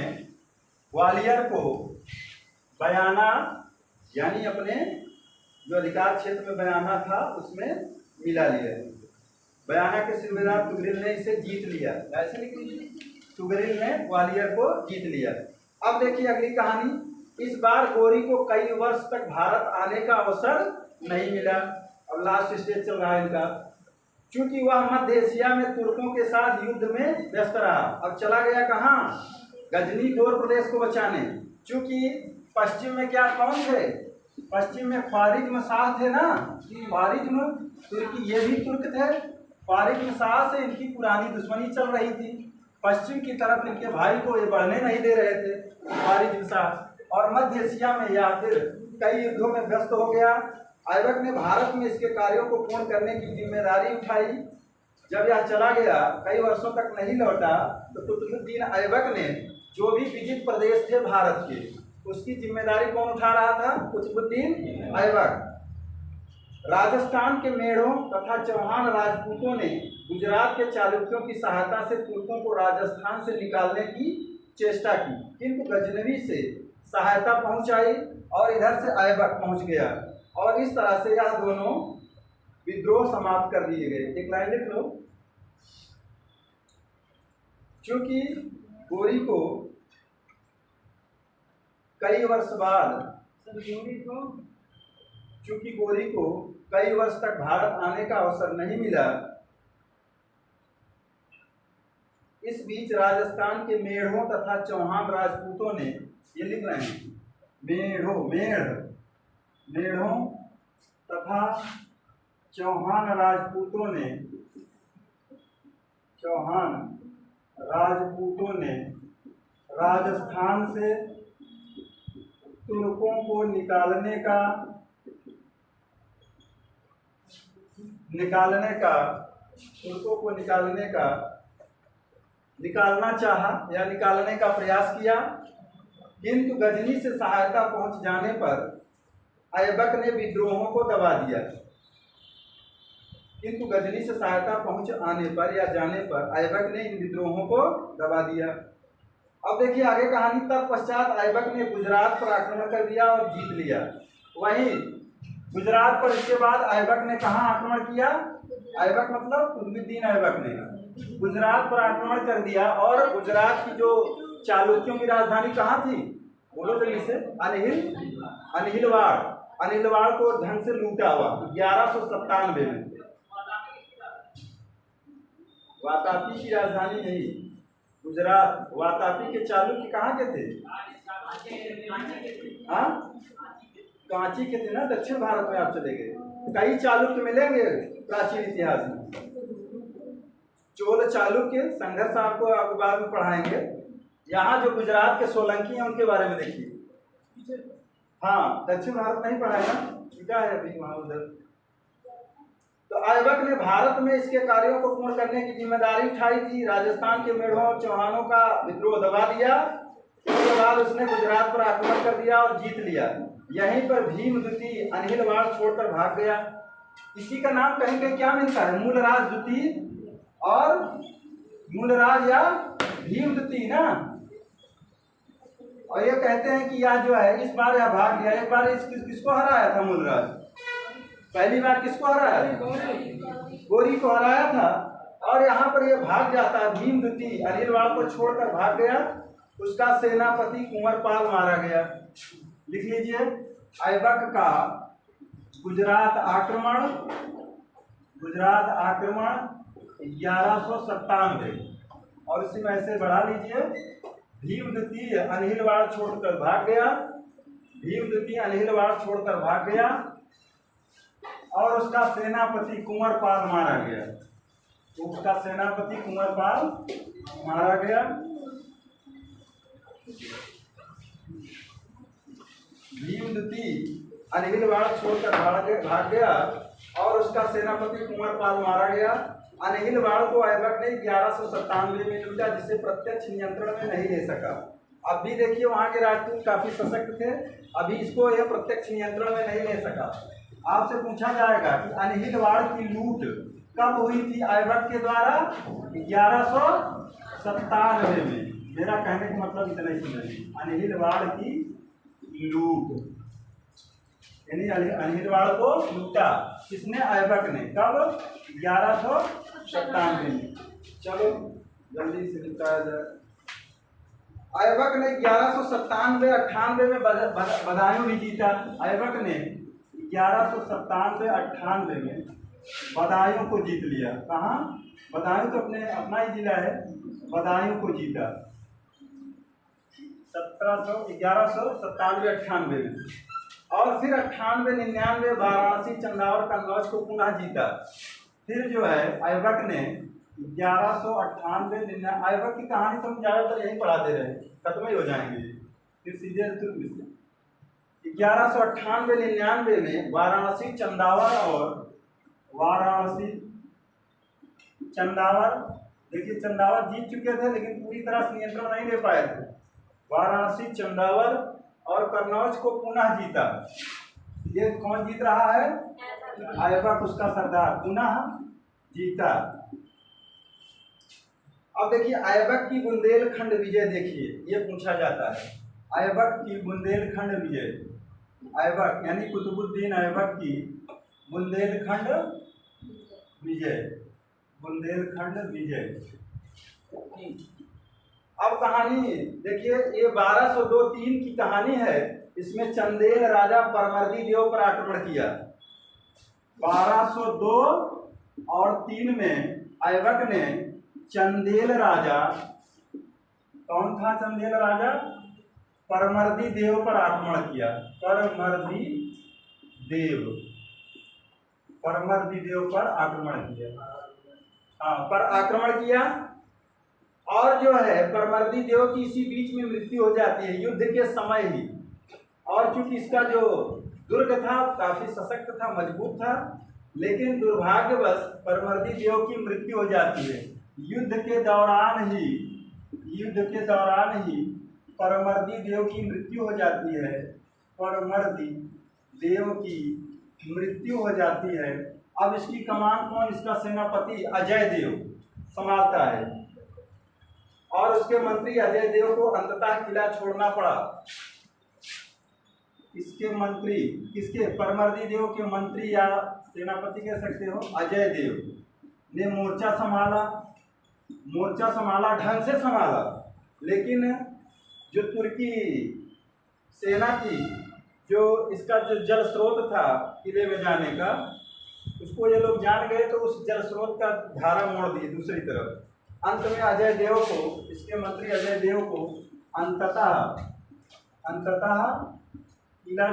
ग्वालियर को बयाना यानी अपने जो अधिकार क्षेत्र में बयाना था उसमें मिला लिया। बयाना के सूबेदार तुगरिल ने इसे जीत लिया। ऐसे लिख लीजिए, तुगरिल ने ग्वालियर को जीत लिया। अब देखिए अगली कहानी। इस बार गोरी को कई वर्ष तक भारत आने का अवसर नहीं मिला। अब लास्ट स्टेज चल रहा है इनका, क्योंकि वह मध्य एशिया में तुर्कों के साथ युद्ध में व्यस्त रहा। अब चला गया कहाँ? गजनी गोर प्रदेश को बचाने। चूंकि पश्चिम में क्या कौन थे? पश्चिम में ख्वारिज्म शाह थे ना, ख्वारिज्म तुर्की, ये भी तुर्क थे। ख्वारिज्म शाह से इनकी पुरानी दुश्मनी चल रही थी। पश्चिम की तरफ इनके भाई को ये बढ़ने नहीं दे रहे थे ख्वारिज्म शाह, और मध्य एशिया में या फिर कई युद्धों में व्यस्त हो गया। ऐबक ने भारत में इसके कार्यों को पूर्ण करने की जिम्मेदारी उठाई। जब यह चला गया, कई वर्षों तक नहीं लौटा, तो कुतुबुद्दीन ऐबक ने जो भी विजित प्रदेश थे भारत के, उसकी जिम्मेदारी कौन उठा रहा था? कुतुबुद्दीन ऐबक। राजस्थान के मेढ़ों तथा चौहान राजपूतों ने गुजरात के चालुक्यों की सहायता से तुर्कों को राजस्थान से निकालने की चेष्टा की, किंतु गजनवी से सहायता पहुंचाई और इधर से ऐबक पहुंच गया, और इस तरह से यह दोनों विद्रोह समाप्त कर दिए गए। एक लाइन लिख लो। चूंकि गोरी को कई वर्ष बाद चूंकि गोरी को कई वर्ष तक भारत आने का अवसर नहीं मिला, इस बीच राजस्थान के मेढ़ों तथा चौहान राजपूतों ने, ये लिख रहे हैं मेढ़ों तथा चौहान राजपूतों ने राजस्थान से तुर्कों को निकालना चाहा या निकालने का प्रयास किया, किंतु गजनी से सहायता पहुंच जाने पर ऐबक ने विद्रोहों को दबा दिया। किंतु गजनी से सहायता पहुंच आने पर या जाने पर ऐबक ने इन विद्रोहों को दबा दिया। अब देखिए आगे कहानी। तत्पश्चात ऐबक ने गुजरात पर आक्रमण कर दिया और जीत लिया। वहीं गुजरात पर इसके बाद ऐबक ने कहाँ आक्रमण किया? ऐबक मतलब कुतुबुद्दीन ऐबक ने गुजरात पर आक्रमण कर दिया, और गुजरात की जो चालुक्यों की राजधानी कहाँ थी? बोलो जल्दी से। अनिलवाड़ को ढंग से लूटा हुआ 1197 में। वातापी की राजधानी नहीं, गुजरात। वातापी के चालुक्य कहाँ के थे? हाँ, कांची के थे ना। दक्षिण भारत में आप चले गए, कई चालुक्य मिलेंगे प्राचीन इतिहास में। चोल चालुक्य संघर्ष आपको बाद में पढ़ाएंगे। यहाँ जो गुजरात के सोलंकी हैं उनके बारे में देखिए। हाँ, दक्षिण भारत नहीं पढ़ाएगा, छूटा है अभी वहाँ उधर। तो ऐबक ने भारत में इसके कार्यों को पूर्ण करने की जिम्मेदारी उठाई थी। राजस्थान के मेढ़ों और चौहानों का विद्रोह दबा दिया। उसके बाद उसने गुजरात पर आक्रमण कर दिया और जीत लिया। यहीं पर भीमद्वितीय अनिलवाड़ छोड़कर भाग गया। इसी का नाम कहीं कहीं क्या मिलता है? मूलराज द्वितीय और मूलराज या भीमद्वितीय ना। और ये कहते हैं कि यह जो है इस बार यह भाग गया। एक बार किसको हराया था मूलराज? पहली बार किसको हराया? गोरी को हराया था। और यहाँ पर यह भाग जाता है। भीमद्वितीय अनिलवाड़ को छोड़कर भाग गया। उसका सेनापति कुंवरपाल मारा गया। लिख लीजिए, ऐबक का गुजरात आक्रमण 1197, और इसी में ऐसे बढ़ा लीजिए। भीमद्वितीय अनिलवाड़ छोड़कर भाग गया, और उसका सेनापति कुंवरपाल मारा गया। भीमद्वितीय अनिलवाड़ छोड़कर भाग गया और उसका सेनापति कुंवरपाल मारा गया। अनिलवाड़ को ऐबक ने 1197 में लूटा, जिसे प्रत्यक्ष नियंत्रण में नहीं ले सका। अब भी देखिए वहाँ के राजपूत काफी सशक्त थे, अभी इसको यह प्रत्यक्ष नियंत्रण में नहीं ले सका। आपसे पूछा जाएगा कि अनिलवाड़ की लूट कब हुई थी ऐबक के द्वारा? 1197 में। मेरा कहने का मतलब इतना ही समझिए, अनिलवाड़ की लूट, यानी अनिलवाड़ को लूटा किसने? ऐबक ने। कब? 1197 में। चलो जल्दी से निपटाया जाए। ऐबक ने 1197-98 में बदायूं भी जीता। ऐबक ने 1197-98 में बदायूं को जीत लिया। कहाँ? बदायूं तो अपना ही जिला है। बदायूं को जीता। 1197-98 में, और फिर 98-99 वाराणसी, चंदावर, कन्नौज को पुनः जीता। फिर जो है ऐबक ने 1198-99, ऐबक की कहानी तो हम ज़्यादातर यही पढ़ा दे रहे हैं, खत्म ही हो जाएंगे फिर सीधे तुर्क से। 1198-99 में वाराणसी, चंदावर और वाराणसी, चंदावर, देखिए चंदावर जीत चुके थे लेकिन पूरी तरह से नियंत्रण नहीं ले पाए थे। वाराणसी, चंदावर और कन्नौज को पुनः जीता। ये कौन जीत रहा है? ऐबक, उसका सरदार पुनः जीता। अब देखिए ऐबक की बुंदेलखंड विजय, देखिए ये पूछा जाता है ऐबक की बुंदेलखंड विजय। ऐबक यानी कुतुबुद्दीन ऐबक की बुंदेलखंड विजय, बुंदेलखंड विजय। अब कहानी देखिए, ये 1202-3 की कहानी है। इसमें चंदेल राजा परमर्दी देव पर आक्रमण किया। 1202 और 3 में ऐबक ने चंदेल राजा, कौन था चंदेल राजा? परमर्दी देव पर आक्रमण किया। परमर्दी देव, परमर्दी देव पर आक्रमण किया, हाँ पर आक्रमण किया। और जो है परमर्दी देव की इसी बीच में मृत्यु हो जाती है, युद्ध के समय ही। और चूंकि इसका जो दुर्ग था काफी सशक्त था, मजबूत था, लेकिन दुर्भाग्यवश परमर्दी देव की मृत्यु हो जाती है। युद्ध के दौरान ही परमर्दी देव की मृत्यु हो जाती है। परमर्दी देव की मृत्यु हो जाती है। अब इसकी कमान कौन? इसका सेनापति अजय देव संभालता है, और उसके मंत्री अजय देव को अंततः किला छोड़ना पड़ा। इसके मंत्री, किसके? परमर्दी देव के मंत्री या सेनापति कह सकते हो, अजय देव ने मोर्चा संभाला, ढंग से संभाला। लेकिन जो तुर्की सेना थी, जो इसका जो जल स्रोत था किले में जाने का, उसको ये लोग जान गए तो उस जल स्रोत का धारा मोड़ दिए दूसरी तरफ। अंत में अजय देव को, इसके मंत्री अजय देव को अंततः किला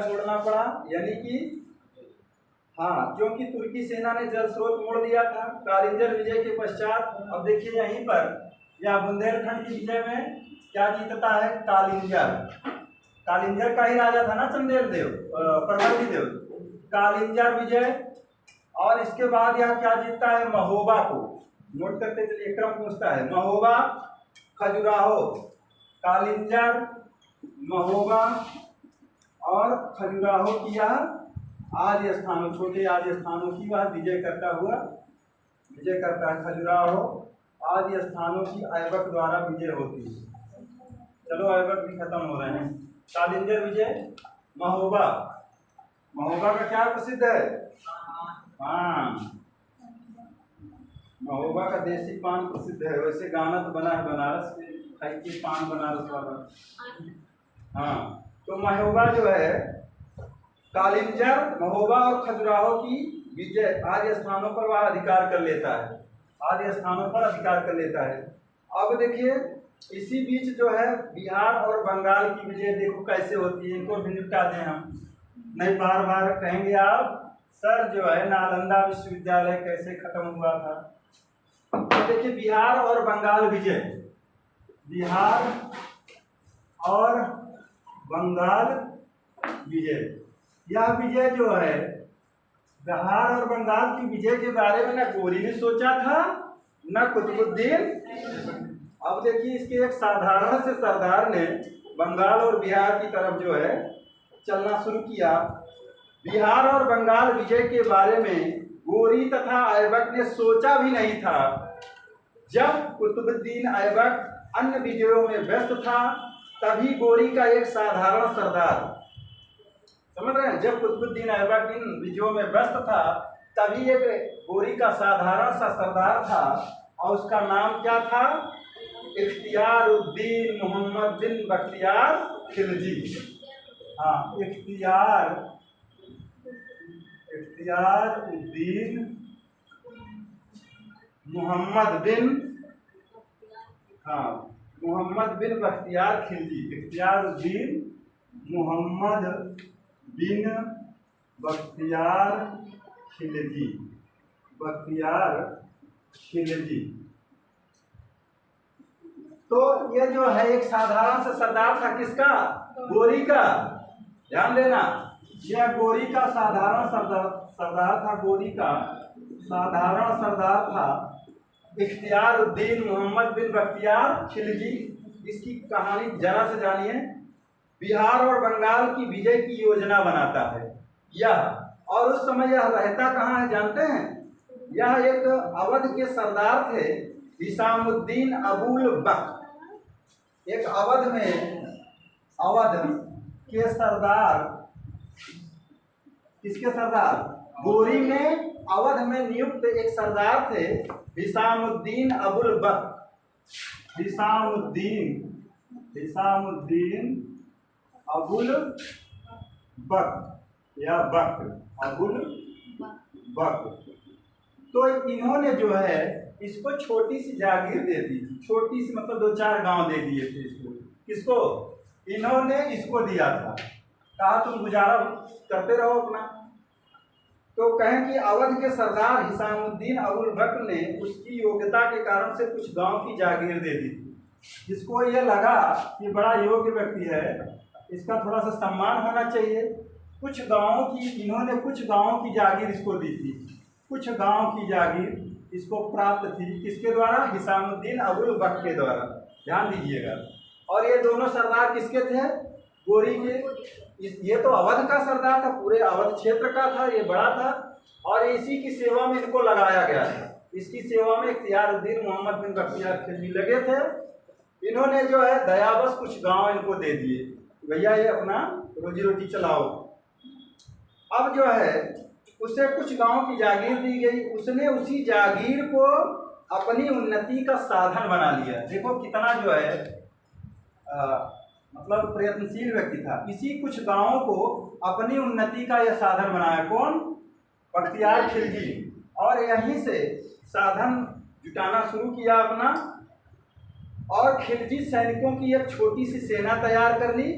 छोड़ना पड़ा। यानी कि हाँ, क्योंकि तुर्की सेना ने जल स्रोत मोड़ दिया था। कालिंजर विजय के पश्चात, अब देखिए यहीं पर या बुंदेलखंड की विजय में क्या जीतता है? कालिंजर का ही राजा था ना चंदेल देव, परमर्दी देव। कालिंजर विजय, और इसके बाद यह क्या जीतता है? महोबा को। नोट करते चलिए, क्रम पूछता है। महोबा, खजुराहो, कालिंजर, महोबा और खजुराहो की यह आद्य स्थानों, छोटे आद्य स्थानों की वह विजय करता है। खजुराहो आद्य स्थानों की ऐबक द्वारा विजय होती है। चलो ऐबक भी खत्म हो रहे हैं। कालिंजर विजय, महोबा का क्या प्रसिद्ध है? हाँ, महोबा का देसी पान प्रसिद्ध है। वैसे गाना तो बना है बनारस के, खाई के पान बनारस वाला। हाँ, तो महोबा जो है, कालिंजर, महोबा और खजुराहो की विजय आद्य स्थानों पर वह अधिकार कर लेता है। अब देखिए इसी बीच जो है बिहार और बंगाल की विजय देखो कैसे होती है। इनको भी निपटा दें हम, नहीं बार बार कहेंगे आप सर जो है नालंदा विश्वविद्यालय कैसे खत्म हुआ था। तो देखिए बिहार और बंगाल विजय, बिहार और बंगाल विजय, यह विजय जो है बिहार और बंगाल की विजय के बारे में न गोरी ने सोचा था न कुतुबुद्दीन। अब देखिए इसके एक साधारण से सरदार ने बंगाल और बिहार की तरफ जो है चलना शुरू किया। बिहार और बंगाल विजय के बारे में गोरी तथा ऐबक ने सोचा भी नहीं था। जब कुतुबुद्दीन ऐबक अन्य विजयों में व्यस्त था, तभी गोरी का एक साधारण सरदार, समझ रहे हैं, जब कुतुबुद्दीन ऐबक इन विजयों में व्यस्त था, तभी एक गोरी का साधारण सा सरदार था, और उसका नाम क्या था? इख्तियारुद्दीन मोहम्मद बिन बख्तियार खिलजी। हाँ, इख्तियारुद्दीन मोहम्मद बिन हाँ, मोहम्मद बिन बख्तियार खिलजी, इख्तियारुद्दीन मोहम्मद बिन बख्तियार खिलजी, बख्तियार खिलजी। तो ये जो है एक साधारण सा सरदार था, किसका? गोरी का। ध्यान देना, यह गोरी का साधारण सरदार था, गोरी का साधारण सरदार था, इख्तियारुद्दीन मोहम्मद बिन बख्तियार खिलजी। इसकी कहानी जरा से जानिए। बिहार और बंगाल की विजय की योजना बनाता है यह, और उस समय यह रहता कहाँ है जानते हैं? यह एक अवध के सरदार थे, हिसामुद्दीन अबुल बख्त। एक अवध में, अवध के सरदार, किसके सरदार? गोरी में अवध में नियुक्त एक सरदार थे, हिसामुद्दीन अबुल बख्त। हिसामुद्दीन अबुल बख्त या बख्त, अबुल बख्त। तो इन्होंने जो है इसको छोटी सी जागीर दे दी थी, छोटी सी मतलब 2-4 गांव दे दिए थे इसको। किसको? इन्होंने इसको दिया था, कहा तुम गुजारा करते रहो अपना। तो कहें कि अवध के सरदार हिसामुद्दीन अबुल बख्त ने उसकी योग्यता के कारण से कुछ गांव की जागीर दे दी थी, जिसको ये लगा कि बड़ा योग्य व्यक्ति है, इसका थोड़ा सा सम्मान होना चाहिए। कुछ गांवों की, इन्होंने कुछ गांवों की जागीर इसको दी थी, कुछ गांव की जागीर इसको प्राप्त थी। किसके द्वारा? हिसामुद्दीन अबुल बख्त के द्वारा। ध्यान दीजिएगा। और ये दोनों सरदार किसके थे? गोरी के। ये तो अवध का सरदार था, पूरे अवध क्षेत्र का था, ये बड़ा था, और इसी की सेवा में इनको लगाया गया था। इसकी सेवा में इख्तियारुद्दीन मोहम्मद बिन बख्तियार खिलजी लगे थे। इन्होंने जो है दयावश कुछ गांव इनको दे दिए, भैया ये अपना रोजी रोटी चलाओ। अब जो है उसे कुछ गांव की जागीर दी गई, उसने उसी जागीर को अपनी उन्नति का साधन बना लिया। देखो कितना जो है मतलब प्रयत्नशील व्यक्ति था। इसी कुछ गांवों को अपनी उन्नति का यह साधन बनाया। कौन? बख्तियार खिलजी। और यहीं से साधन जुटाना शुरू किया अपना, और खिलजी सैनिकों की एक छोटी सी सेना तैयार कर ली,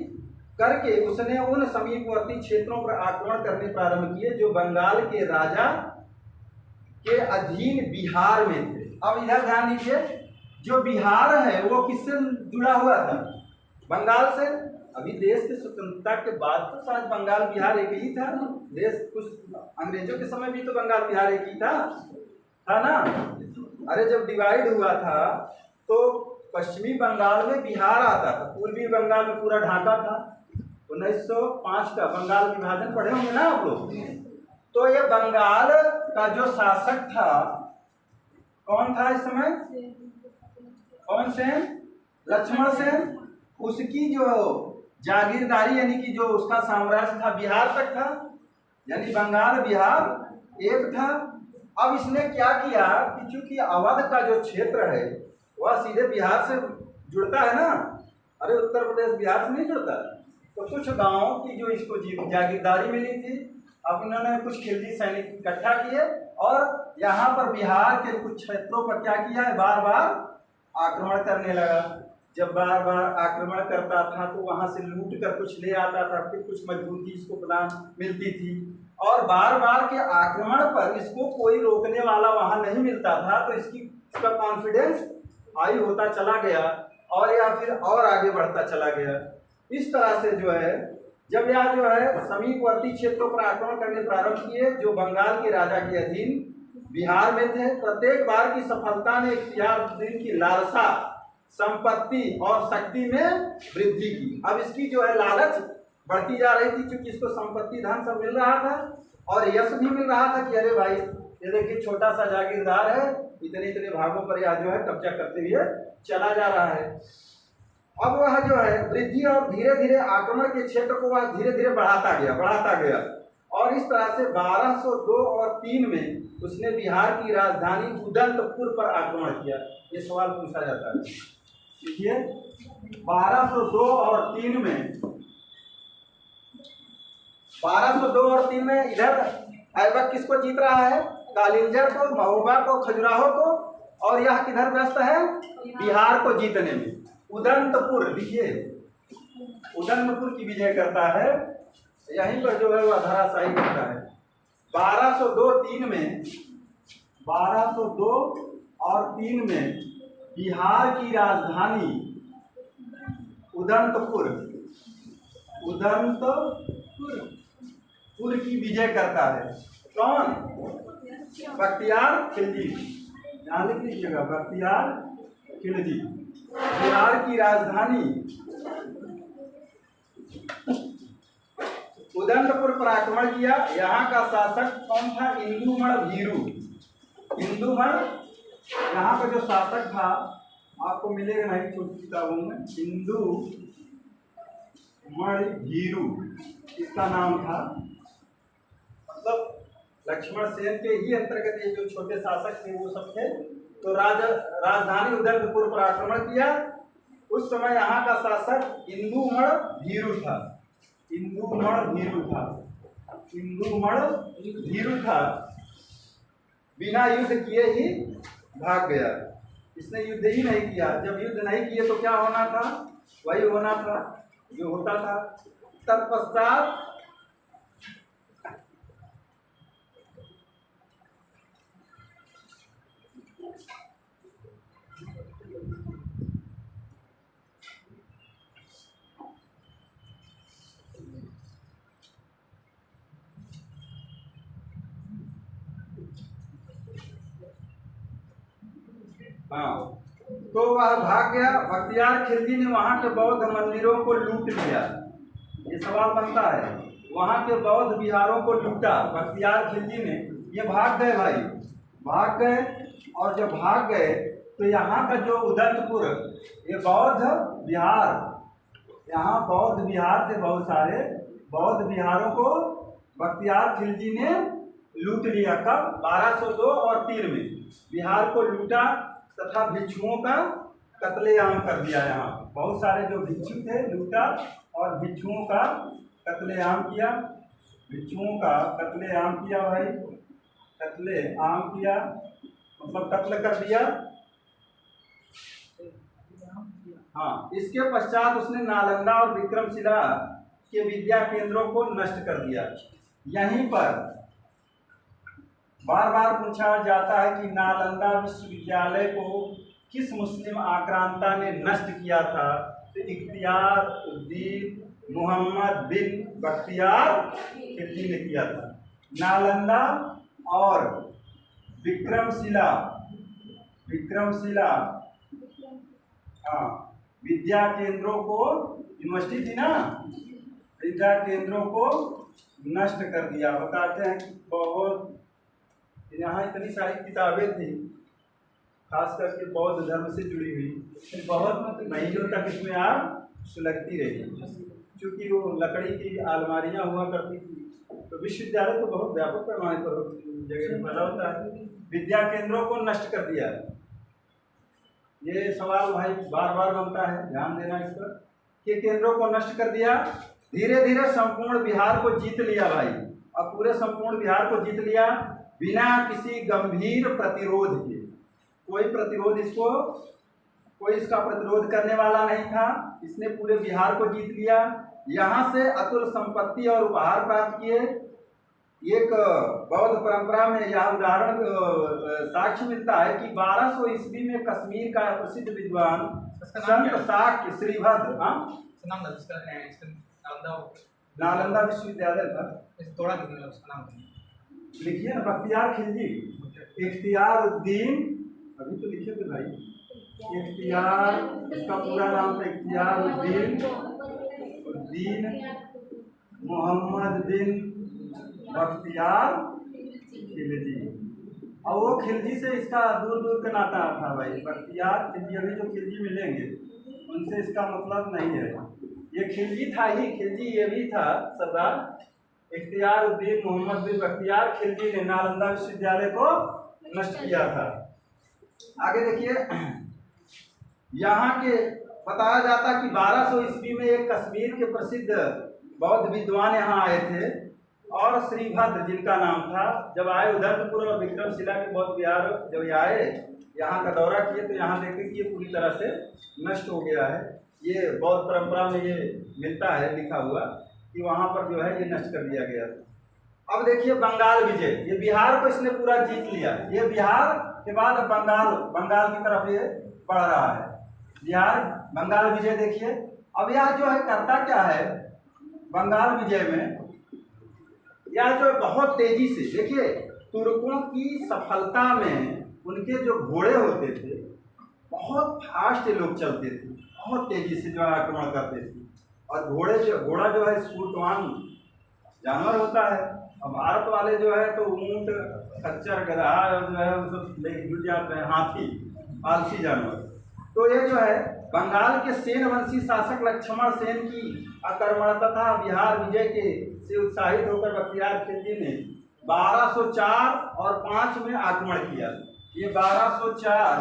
करके उसने उन समीपवर्ती क्षेत्रों पर आक्रमण करने प्रारंभ किए जो बंगाल के राजा के अधीन बिहार में थे। अब इधर ध्यान दीजिए, जो बिहार है वो किससे जुड़ा हुआ था? बंगाल से। अभी देश की स्वतंत्रता के बाद तो शायद बंगाल बिहार एक ही था। देश कुछ अंग्रेजों के समय भी तो बंगाल बिहार एक ही था ना? अरे जब डिवाइड हुआ था तो पश्चिमी बंगाल में बिहार आता था, पूर्वी बंगाल में पूरा ढाका था। 1905 का बंगाल विभाजन पढ़े होंगे ना आप लोग। तो ये बंगाल का जो शासक था कौन था इस समय? कौन सेन? लक्ष्मण सेन। उसकी जो जागीरदारी यानी कि जो उसका साम्राज्य था बिहार तक था, यानी बंगाल बिहार एक था। अब इसने क्या किया कि चूंकि अवध का जो क्षेत्र है वह सीधे बिहार से जुड़ता है ना, अरे उत्तर प्रदेश बिहार से नहीं जुड़ता, तो कुछ गांवों की जो इसको जागीरदारी मिली थी, अब इन्होंने कुछ खिलजी सैनिक इकट्ठा किए और यहाँ पर बिहार के कुछ क्षेत्रों पर क्या किया है, बार बार आक्रमण करने लगा। जब बार बार आक्रमण करता था तो वहाँ से लूट कर कुछ ले आता था, फिर कुछ मजबूती इसको प्रदान मिलती थी, और बार बार के आक्रमण पर इसको कोई रोकने वाला वहाँ नहीं मिलता था, तो इसका कॉन्फिडेंस हाई होता चला गया और या फिर और आगे बढ़ता चला गया। इस तरह से जो है जब यह जो है समीपवर्ती क्षेत्रों पर आक्रमण करने प्रारंभ किए जो बंगाल के राजा के अधीन बिहार में थे, प्रत्येक बार की सफलता ने इख्तियारुद्दीन की लालसा, संपत्ति और शक्ति में वृद्धि की। अब इसकी जो है लालच बढ़ती जा रही थी, क्योंकि इसको संपत्ति धन सब मिल रहा था और यश भी मिल रहा था कि अरे भाई ये देखिए छोटा सा जागीरदार है, इतने इतने भागों पर यह जो है कब्जा करते हुए चला जा रहा है। अब वह जो है वृद्धि और धीरे धीरे आक्रमण के क्षेत्र को वह धीरे धीरे बढ़ाता गया और इस तरह से 1202 और 3 में उसने बिहार की राजधानी उदंतपुर पर आक्रमण किया। ये सवाल पूछा जाता है, देखिए 1202 और 3 में 1202 और 3 में इधर ऐबक किसको जीत रहा है? कालिंजर को, महोबा को, खजुराहो को, और यह किधर व्यस्त है? बिहार को जीतने में। उदंतपुर लिखिए, उदंतपुर की विजय करता है, यहीं पर जो है वह धराशायी करता है। 1202-3 में, 1202 और 3 में बिहार की राजधानी उदंतपुर की विजय करता है। कौन? बख्तियार खिलजी। यहाँ लिख लीजिएगा, बख्तियार खिलजी। बिहार की राजधानी उदंतपुर पर आक्रमण किया। यहाँ का शासक कौन था? इंदुमण भीरू। इंदुमण यहाँ का जो शासक था, आपको मिलेगा नहीं छोटी किताबों में, इंदुमण भीरू इसका नाम था। मतलब लक्ष्मण सेन के ही अंतर्गत ये जो छोटे शासक थे वो सब थे। तो राजधानी उदंतपुर पर आक्रमण किया। उस समय यहाँ का शासक इंदुमण भीरू था। इंदुमण भीरू था। बिना युद्ध किए ही भाग गया। इसने युद्ध ही नहीं किया। जब युद्ध नहीं किए तो क्या होना था? वही होना था जो होता था। तत्पश्चात हाँ, तो वह भाग गया। बख्तियार खिलजी ने वहां के बौद्ध मंदिरों को लूट लिया। ये सवाल बनता है, वहां के बौद्ध विहारों को लूटा बख्तियार खिलजी ने। ये भाग गए भाई, भाग गए। और जब भाग गए तो यहाँ का जो उदंतपुर, ये बौद्ध विहार, यहाँ बौद्ध विहार थे बहुत सारे। बौद्ध विहारों को बख्तियार खिलजी ने लूट लिया। कब? 1202 और 3 में बिहार को लूटा तथा भिक्षुओं का कत्लेआम कर दिया। यहाँ बहुत सारे जो भिक्षु थे लूटा और भिक्षुओं का कत्लेआम किया। भिक्षुओं का कत्लेआम किया भाई, कत्लेआम किया मतलब कत्ल कर दिया। हाँ, इसके पश्चात उसने नालंदा और विक्रमशिला के विद्या केंद्रों को नष्ट कर दिया। यहीं पर बार बार पूछा जाता है कि नालंदा विश्वविद्यालय को किस मुस्लिम आक्रांता ने नष्ट किया था? तो इख्तियार उद्दीन मोहम्मद बिन बख्तियार खिलजी ने किया था। नालंदा और विक्रमशिला हाँ, विद्या केंद्रों को, यूनिवर्सिटी थी ना, विद्या केंद्रों को नष्ट कर दिया। बताते हैं कि बहुत यहाँ इतनी सारी किताबें थी, खास करके बौद्ध धर्म से जुड़ी हुई, बहुत महीनों तक इसमें आग सुलगती रही, क्योंकि वो लकड़ी की अलमारियाँ हुआ करती थी। तो विश्वविद्यालय तो बहुत व्यापक पैमाने पर जगह फैला होता है। विद्या केंद्रों को नष्ट कर दिया। ये सवाल भाई बार बार बनता है, ध्यान देना इस पर। कि केंद्रों को नष्ट कर दिया। धीरे धीरे संपूर्ण बिहार को जीत लिया भाई। अब पूरे संपूर्ण बिहार को जीत लिया बिना किसी गंभीर प्रतिरोध के। कोई इसका प्रतिरोध करने वाला नहीं था। इसने पूरे बिहार को जीत लिया। यहाँ से अतुल संपत्ति और उपहार प्राप्त किए। एक बौद्ध परंपरा में यह उदाहरण साक्ष्य मिलता है कि 1200 ईस्वी में कश्मीर का प्रसिद्ध विद्वान संत शाक्य श्रीभद्र, नालंदा विश्वविद्यालय था, थोड़ा उसका नाम लिखिए ना, बख्तियार खिलजी, इख्तियार उद्दीन, अभी तो लिखे थे भाई, इख्तियार, इसका पूरा नाम था इख्तियार उद्दीन मोहम्मद बिन बख्तियार खिलजी। और वो खिलजी से इसका दूर दूर का नाता था भाई। बख्तियार खिलजी, अभी जो खिलजी मिलेंगे उनसे इसका मतलब नहीं है। ये खिलजी था ही, खिलजी ये भी था सरदार। इख्तियार उद्दीन मोहम्मद बिन बख्तियार खिलजी ने नालंदा विश्वविद्यालय को नष्ट किया था। आगे देखिए, यहाँ के बताया जाता कि 1200 ईस्वी में एक कश्मीर के प्रसिद्ध बौद्ध विद्वान यहाँ आए थे और श्रीभद्र जिनका नाम था, जब आए उदंतपुर और विक्रमशिला के बौद्ध विहार जब आए यहाँ का दौरा किए तो यहाँ देखें कि ये पूरी तरह से नष्ट हो गया है। ये बौद्ध परंपरा में ये मिलता है लिखा हुआ कि वहाँ पर जो है ये नष्ट कर दिया गया था। अब देखिए बंगाल विजय, ये बिहार को इसने पूरा जीत लिया। ये बिहार के बाद अब बंगाल की तरफ ये बढ़ रहा है। बिहार बंगाल विजय देखिए। अब यह जो है करता क्या है बंगाल विजय में, यह जो बहुत तेजी से देखिए तुर्कों की सफलता में उनके जो घोड़े होते थे बहुत फास्ट लोग चलते थे, बहुत तेजी से जो आक्रमण करते थे। और घोड़ा जो है स्फूर्तवान जानवर होता है। अब भारत वाले जो है तो ऊंट, खच्चर, गधा जो है वो सब लेके जुट जाते हैं, हाथी, आलसी जानवर। तो ये जो है बंगाल के सेन वंशी शासक लक्ष्मण सेन की आक्रमण तथा बिहार विजय के से उत्साहित होकर बख्तियार खिलजी ने 1204 और 5 में आक्रमण किया। ये 1204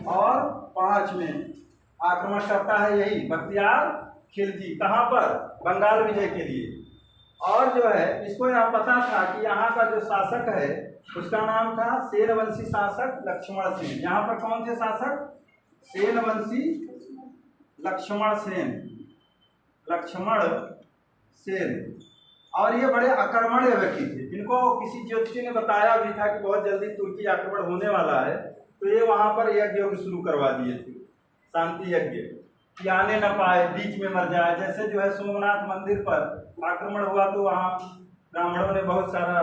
और 5 में आक्रमण करता है यही बख्तियार खिलजी। कहाँ पर? बंगाल विजय के लिए। और जो है इसको यह पता था कि यहाँ का जो शासक है उसका नाम था सेन वंशी शासक लक्ष्मण सेन। यहाँ पर कौन थे शासक? सेन वंशी लक्ष्मण सेन। और ये बड़े आक्रमण व्यक्ति थे, जिनको किसी ज्योतिषी ने बताया भी था कि बहुत जल्दी तुर्की आक्रमण होने वाला है। तो ये वहाँ पर यज्ञ शुरू करवा दिए थे, शांति यज्ञ, कि आने न पाए, बीच में मर जाए। जैसे जो है सोमनाथ मंदिर पर आक्रमण हुआ तो वहाँ ब्राह्मणों ने बहुत सारा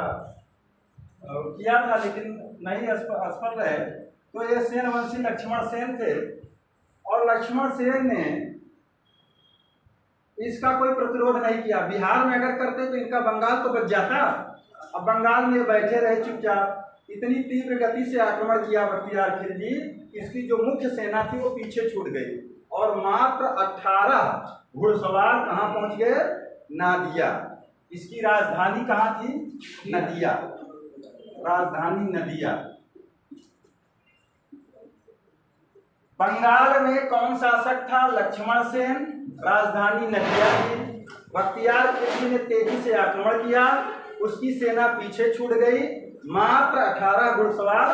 किया था लेकिन नहीं असफल रहे। तो ये सेन वंशी लक्ष्मण सेन थे और लक्ष्मण सेन ने इसका कोई प्रतिरोध नहीं किया। बिहार में अगर करते तो इनका बंगाल तो बच जाता। अब बंगाल में बैठे रहे चुपचाप। इतनी तीव्र गति से आक्रमण किया बख्तियार खिलजी, इसकी जो मुख्य सेना थी वो पीछे छूट गई और मात्र 18 घुड़सवार कहाँ पहुंच गए? नादिया। इसकी राजधानी कहाँ थी? नदिया, राजधानी नदिया। बंगाल में कौन शासक था? लक्ष्मण सेन। राजधानी नदिया थी। बख्तियार खिलजी ने तेजी से आक्रमण किया, उसकी सेना पीछे छूट गई। मात्र 18 घुड़सवार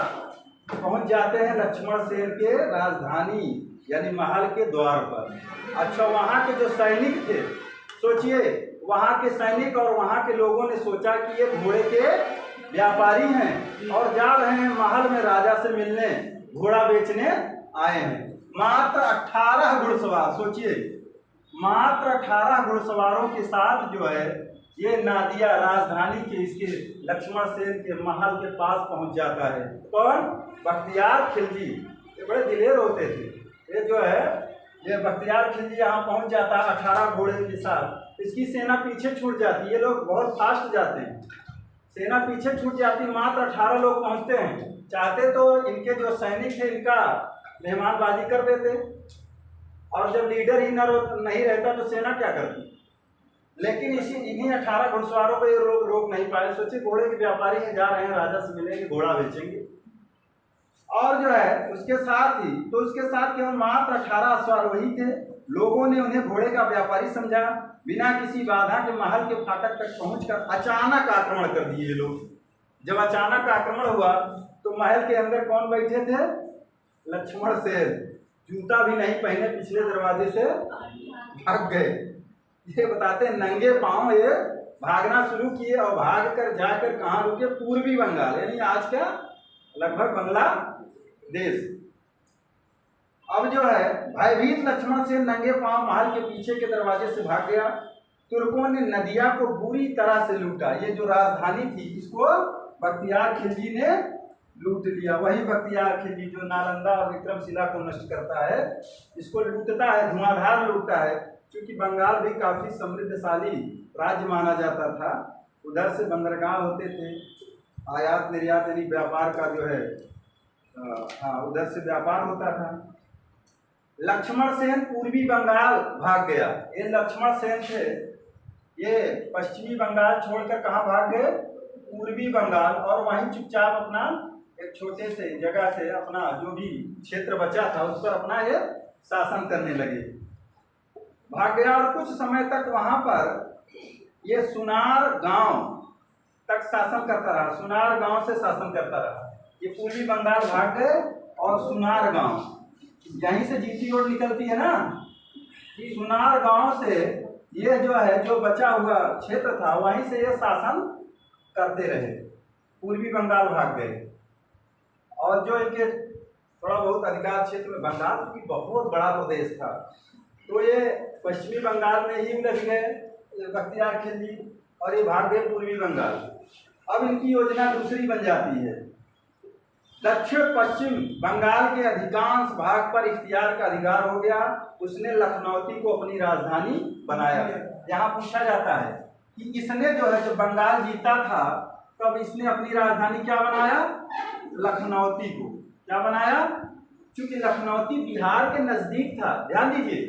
पहुंच जाते हैं लक्ष्मण सेन के राजधानी यानी महल के द्वार पर। अच्छा, वहां के जो सैनिक थे, सोचिए वहां के सैनिक और वहां के लोगों ने सोचा कि ये घोड़े के व्यापारी हैं और जा रहे हैं महल में राजा से मिलने, घोड़ा बेचने आए हैं। मात्र 18 घुड़सवार, सोचिए मात्र 18 घुड़सवारों के साथ जो है ये नादिया राजधानी के इसके लक्ष्मण सेन के महल के पास पहुंच जाता है। कौन? बख्तियार खिलजी। ये बड़े दिलेर होते थे। ये जो है ये बख्तियार खिलजी यहाँ पहुंच जाता है 18 घोड़े के साथ। इसकी सेना पीछे छूट जाती है। ये लोग बहुत फास्ट जाते हैं, सेना पीछे छूट जाती, मात्र 18 लोग पहुंचते हैं। चाहते तो इनके जो सैनिक थे इनका मेहमानबाजी कर देते, और जब लीडर ही नहीं रहता तो सेना क्या करती। लेकिन इन्हीं 18 घुड़सवारों को ये रोक नहीं पाए। सोचिए घोड़े के व्यापारी हैं, जा रहे हैं राजा से मिलेंगे, घोड़ा बेचेंगे। और जो है उसके साथ ही तो उसके साथ केवल मात्र 18 अश्वार वही थे। लोगों ने उन्हें घोड़े का व्यापारी समझा। बिना किसी बाधा के महल के फाटक तक पहुंचकर अचानक आक्रमण कर दिए लोग। जब अचानक आक्रमण हुआ तो महल के अंदर कौन बैठे थे? लक्ष्मण सेन। जूता भी नहीं पहने, पिछले दरवाजे से भाग गए। ये बताते हैं नंगे पांव ये भागना शुरू किए और भाग कर जाकर कहाँ रुके? पूर्वी बंगाल, यानी आज का लगभग बांग्लादेश। अब जो है भयभीत लक्ष्मण सेन नंगे पांव महल के पीछे के दरवाजे से भाग गया। तुर्कों ने नदिया को बुरी तरह से लूटा। ये जो राजधानी थी इसको बख्तियार खिलजी ने लूट लिया। वही बख्तियार खिलजी जो नालंदा और विक्रमशिला को नष्ट करता है, इसको लूटता है, धुआंधार लूटता है। क्योंकि बंगाल भी काफी समृद्धशाली राज्य माना जाता था। उधर से बंदरगाह होते थे, आयात निर्यात यानी व्यापार का जो है उधर से व्यापार होता था। लक्ष्मण सेन पूर्वी बंगाल भाग गया। ये लक्ष्मण सेन थे, ये पश्चिमी बंगाल छोड़कर कहाँ भाग गए? पूर्वी बंगाल। और वहीं चुपचाप अपना एक छोटे से जगह से अपना जो भी क्षेत्र बचा था उस पर अपना ये शासन करने लगे, भाग गया। और कुछ समय तक वहां पर ये सुनार गांव तक शासन करता रहा, सुनार गांव से शासन करता रहा। ये पूर्वी बंगाल भाग गए और सुनार गांव, यहीं से जीटी रोड निकलती है ना। सुनार गांव से ये जो है, जो बचा हुआ क्षेत्र था, वहीं से ये शासन करते रहे, पूर्वी बंगाल भाग गए। और जो इनके थोड़ा बहुत अधिकार क्षेत्र में, बंगाल की बहुत बड़ा प्रदेश था, तो ये पश्चिमी बंगाल में ही उलझ गए बख्तियार खिलजी, और ये भाग गए पूर्वी बंगाल। अब इनकी योजना दूसरी बन जाती है। दक्षिण पश्चिम बंगाल के अधिकांश भाग पर इख्तियार का अधिकार हो गया। उसने लखनौती को अपनी राजधानी बनाया। यहाँ पूछा जाता है कि इसने जो है, जब बंगाल जीता था तब इसने अपनी राजधानी क्या बनाया? लखनौती को। क्या बनाया? क्योंकि लखनौती बिहार के नजदीक था, ध्यान दीजिए,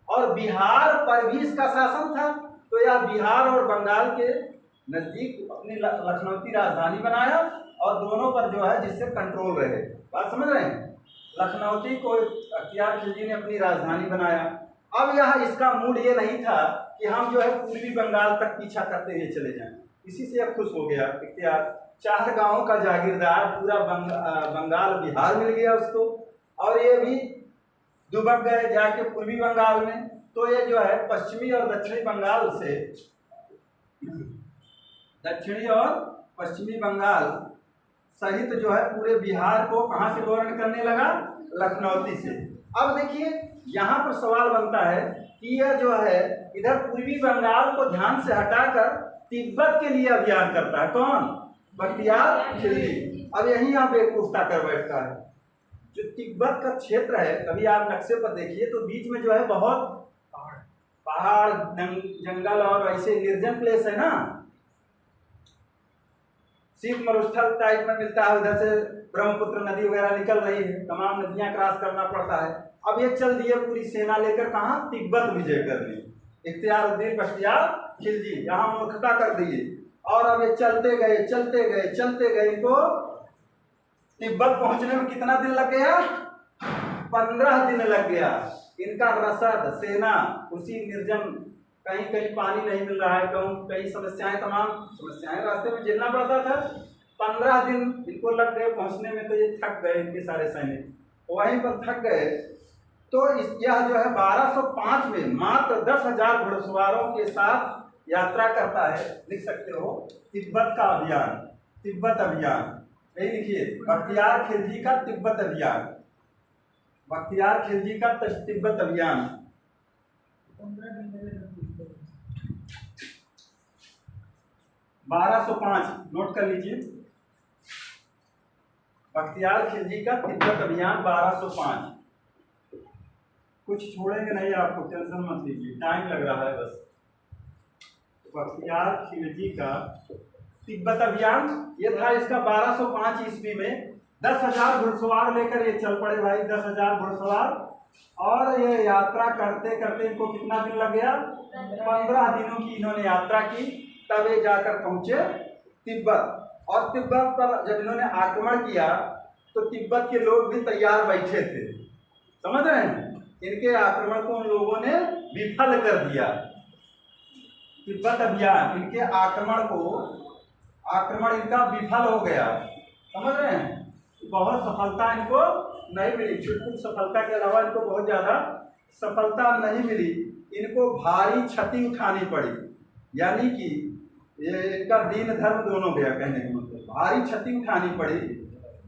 और बिहार पर भी इसका शासन था, तो यह बिहार और बंगाल के नजदीक अपनी लखनौती राजधानी बनाया, और दोनों पर जो है जिससे कंट्रोल रहे। बात समझ रहे हैं? लखनौती को इख्तियार खिलजी ने अपनी राजधानी बनाया। अब यह इसका मूड ये नहीं था कि हम जो है पूर्वी बंगाल तक पीछा करते हुए चले जाएं। इसी से अब खुश हो गया इख्तियार। 4 गांवों का जागीरदार, पूरा बंगाल बिहार मिल गया उसको, और ये भी दुबक गए जाके पूर्वी बंगाल में। तो ये जो है पश्चिमी और दक्षिणी बंगाल से, दक्षिणी और पश्चिमी बंगाल सहित जो है पूरे बिहार को कहाँ से गवर्न करने लगा? लखनौती से। अब देखिए यहाँ पर सवाल बनता है कि यह जो है इधर पूर्वी बंगाल को ध्यान से हटाकर तिब्बत के लिए अभियान करता है। कौन? बख्तियार खिलजी। अब यही यहाँ बेवकूफता कर बैठता है। जो तिब्बत का क्षेत्र है, कभी आप नक्शे पर देखिए तो बीच में जो है बहुत पहाड़, जंगल और ऐसे निर्जन प्लेस है ना, शीत मरुस्थल टाइप में मिलता है। उधर से ब्रह्मपुत्र नदी वगैरह निकल रही है, तमाम नदियां क्रॉस करना पड़ता है। अब ये चल दिए पूरी सेना लेकर कहाँ? तिब्बत विजय करने। इख्तियारुद्दीन बख्तियार खिलजी यहाँ मूर्खता कर दिए, और अब ये चलते गए चलते गए चलते गए। इनको तिब्बत पहुंचने में कितना दिन लग गया? 15 दिन लग गया। इनका रसद, सेना उसी निर्जन, कहीं कहीं पानी नहीं मिल रहा है, कहीं समस्याएं, तमाम समस्याएं रास्ते में झेलना पड़ता था। 15 दिन इनको लग गए पहुंचने में, तो ये थक गए, इनके सारे सैनिक वहीं पर थक गए। तो यह जो है 1205 में मात्र 10,000 घुड़सवारों के साथ यात्रा करता है। लिख सकते हो तिब्बत का अभियान, तिब्बत अभियान। यही लिखिए, बख्तियार खिलजी का तिब्बत अभियान, बख्तियार खिलजी का तिब्बत अभियान। 1205 नोट कर लीजिए, बख्तियार खिलजी का तिब्बत अभियान 1205। कुछ छोड़ेंगे नहीं आपको, टेंशन मत लीजिए, टाइम लग रहा है बस। बख्तियार खिलजी का तिब्बत अभियान ये था इसका 1205 ईस्वी में। 10,000 घुड़सवार लेकर ये चल पड़े भाई, 10,000 घुड़सवार। और ये यात्रा करते करते इनको कितना दिन लग गया? 15 दिनों की इन्होंने यात्रा की, तब ये जाकर पहुंचे तिब्बत। और तिब्बत पर जब इन्होंने आक्रमण किया तो तिब्बत के लोग भी तैयार बैठे थे। समझ रहे हैं? इनके आक्रमण को उन लोगों ने विफल कर दिया। तिब्बत अभियान, इनके आक्रमण इनका विफल हो गया। समझ रहे हैं? बहुत सफलता इनको नहीं मिली, छुटपुट सफलता के अलावा इनको बहुत ज्यादा सफलता नहीं मिली। इनको भारी क्षति उठानी पड़ी, यानी कि ये इनका दीन धर्म दोनों गया, कहने का मतलब भारी क्षति उठानी पड़ी।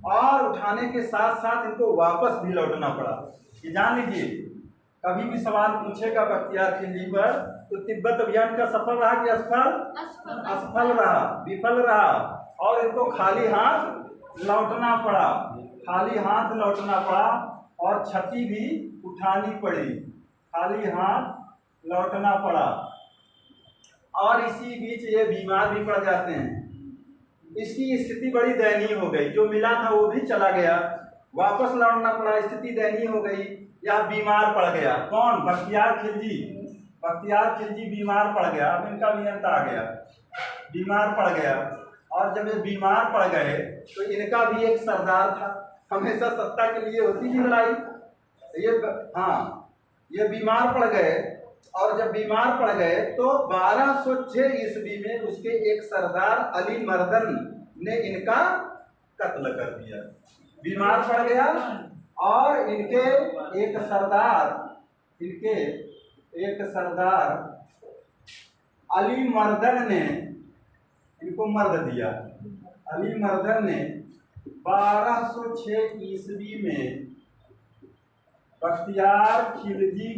और उठाने के साथ साथ इनको वापस भी लौटना पड़ा। ये जान लीजिए, कभी भी सवाल पूछेगा बख्तियार खिलजी पर तो तिब्बत अभियान का सफल रहा कि असफल रहा, विफल रहा। और इनको खाली हाथ लौटना पड़ा, खाली हाथ लौटना पड़ा, और क्षति भी उठानी पड़ी, खाली हाथ लौटना पड़ा। और इसी बीच ये बीमार भी पड़ जाते हैं। इसकी स्थिति बड़ी दयनीय हो गई, जो मिला था वो भी चला गया, वापस लौटना पड़ा, स्थिति दयनीय हो गई। या बीमार पड़ गया। कौन? बख्तियार खिलजी। बख्तियार खिलजी बीमार पड़ गया। अब इनका नियंत्रण आ गया, बीमार पड़ गया। और जब ये बीमार पड़ गए तो इनका भी एक सरदार था, हमेशा सत्ता के लिए होती थी लड़ाई। ये बीमार पड़ गए, और जब बीमार पड़ गए तो 1206 ईस्वी में उसके एक सरदार अली मर्दन ने इनका कत्ल कर दिया। बीमार पड़ गया और इनके एक सरदार अली मर्दन ने इनको मर्द दिया। अली मर्दन ने 1206 ईस्वी में बख्तियार खिलजी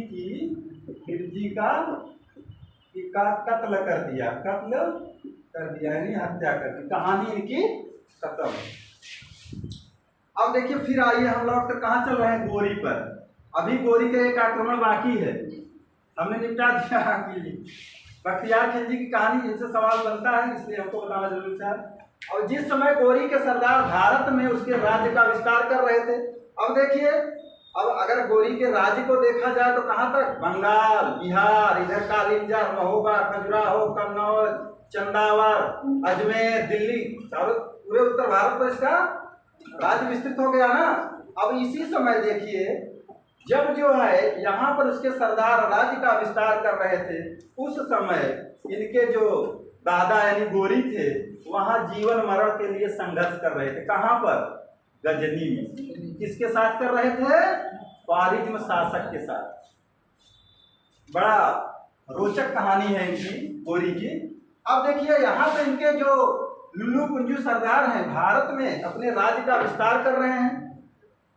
का कत्ल कर दिया, यानी हत्या कर दी। कहानी इनकी खत्म। अब देखिए फिर आइए हम लोग तो कहाँ चल रहे हैं, गोरी पर। अभी गोरी का एक आक्रमण बाकी है, हमने निपटा दिया कि बख्तियार खिलजी की कहानी, इनसे सवाल बनता है इसलिए हमको बताना जरूरी था। और जिस समय गोरी के सरदार भारत में उसके राज्य का विस्तार कर रहे थे, अब देखिए, अब अगर गोरी के राज्य को देखा जाए तो कहाँ तक, बंगाल, बिहार, इधर कालिंजर, महोबा, खजुराहो, कन्नौज, चंदावर, अजमेर, दिल्ली, चारों पूरे उत्तर भारत पर इसका राज्य विस्तृत हो गया ना। अब इसी समय देखिए, जब जो है यहाँ पर उसके सरदार राज्य का विस्तार कर रहे थे, उस समय इनके जो दादा यानी गोरी थे वहाँ जीवन मरण के लिए संघर्ष कर रहे थे। कहाँ पर, गजनी में। किसके साथ कर रहे थे, ख्वारिज्म शासक के साथ। बड़ा रोचक कहानी है इनकी, गोरी की। अब देखिए यहाँ पे इनके जो लुल्लू कुंजू सरदार हैं भारत में अपने राज्य का विस्तार कर रहे हैं,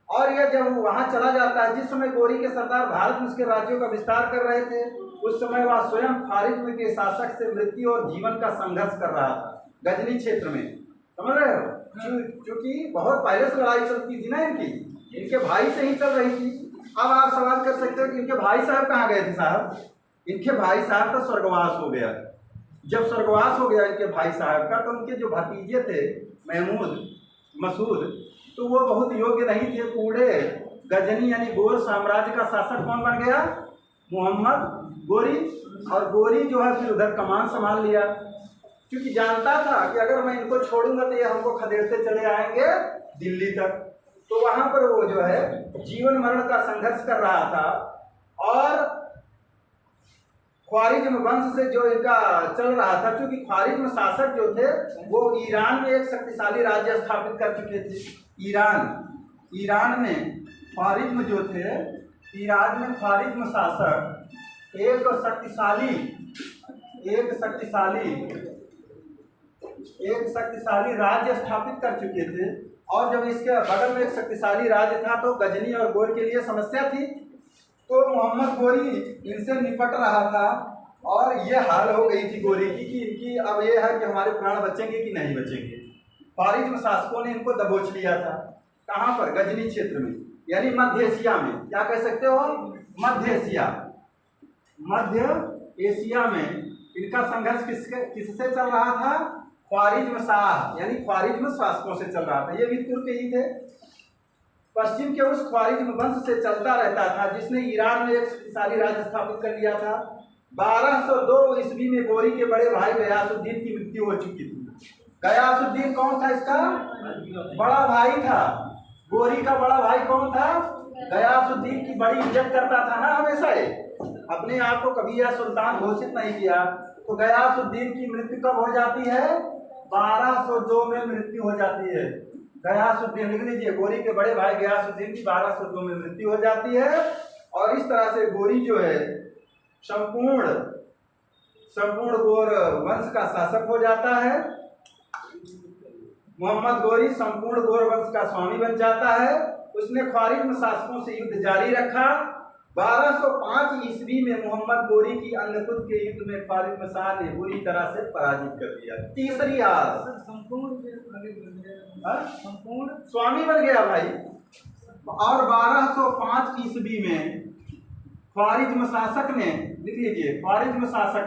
और यह जब वहां चला जाता है, जिस समय गोरी के सरदार भारत में उसके राज्यों का विस्तार कर रहे थे, उस समय वह स्वयं ख्वारिज्म के शासक से मृत्यु और जीवन का संघर्ष कर रहा था गजनी क्षेत्र में। समझ रहे हो, क्योंकि बहुत पहले से लड़ाई चलती थी ना इनके भाई से ही चल रही थी। अब आप सवाल कर सकते हो कि इनके भाई साहब कहाँ गए थे साहब। इनके भाई साहब का स्वर्गवास हो गया। जब स्वर्गवास हो गया इनके भाई साहब का, तो उनके जो भतीजे थे महमूद, मसूद, तो वो बहुत योग्य नहीं थे। पूरे गजनी यानी गोर साम्राज्य का शासक कौन बन गया, मोहम्मद गोरी। और गोरी जो है फिर उधर कमान संभाल लिया, क्योंकि जानता था कि अगर मैं इनको छोड़ूंगा तो ये हमको खदेड़ते चले आएंगे दिल्ली तक। तो वहां पर वो जो है जीवन मरण का संघर्ष कर रहा था। और ख्वारिज्म वंश से जो इनका चल रहा था, क्योंकि ख्वारिज्म शासक जो थे वो ईरान में एक शक्तिशाली राज्य स्थापित कर चुके थे। ईरान में ख्वारिज्म जो थे, ईरान में ख्वारिज्म शासक एक शक्तिशाली राज्य स्थापित कर चुके थे। और जब इसके बगल में एक शक्तिशाली राज्य था तो गजनी और गोर के लिए समस्या थी। तो मोहम्मद गोरी इनसे निपट रहा था, और ये हाल हो गई थी गोरी की कि इनकी अब ये है कि हमारे प्राण बचेंगे कि नहीं बचेंगे। ख्वारिज्म शासकों ने इनको दबोच लिया था। कहाँ पर, गजनी क्षेत्र में, यानी मध्य एशिया में। क्या कह सकते हो, मध्य एशिया में इनका संघर्ष किससे चल रहा था, ख्वारिज्म शाह यानी ख्वारिज्म शासकों से चल रहा था। ये भी तुर्क ही थे। पश्चिम के उस ख्वारिज्म वंश से चलता रहता था जिसने ईरान में एक शक्तिशाली राज्य स्थापित कर लिया था। 1202 ईस्वी में गोरी के बड़े भाई गयासुद्दीन की मृत्यु हो चुकी थी। गयासुद्दीन कौन था, इसका बड़ा भाई था। गोरी का बड़ा भाई कौन था, गयासुद्दीन की बड़ी इज्जत करता था ना हमेशा। अपने आप को कभी यह सुल्तान घोषित नहीं किया। तो गयासुद्दीन की मृत्यु कब हो जाती है, 1202 में मृत्यु हो जाती है। गयासुद्दीन लिख लीजिए, गोरी के बड़े भाई गयासुद्दीन की 1202 में मृत्यु हो जाती है। और इस तरह से गोरी जो है संपूर्ण गोर वंश का शासक हो जाता है। मोहम्मद गोरी संपूर्ण गोर वंश का स्वामी बन जाता है। उसने ख्वारिज्म शासकों से युद्ध जारी रखा। 1205 ईस्वी में मोहम्मद गोरी की अंधकुद के युद्ध में ख्वारिज्म शाह ने बुरी तरह से पराजित कर दिया। तीसरी हार, संपूर्ण स्वामी बन गया भाई। और 1205 ईस्वी में ख्वारिज्म शासक ने, लिख लीजिए, ख्वारिज्म शासक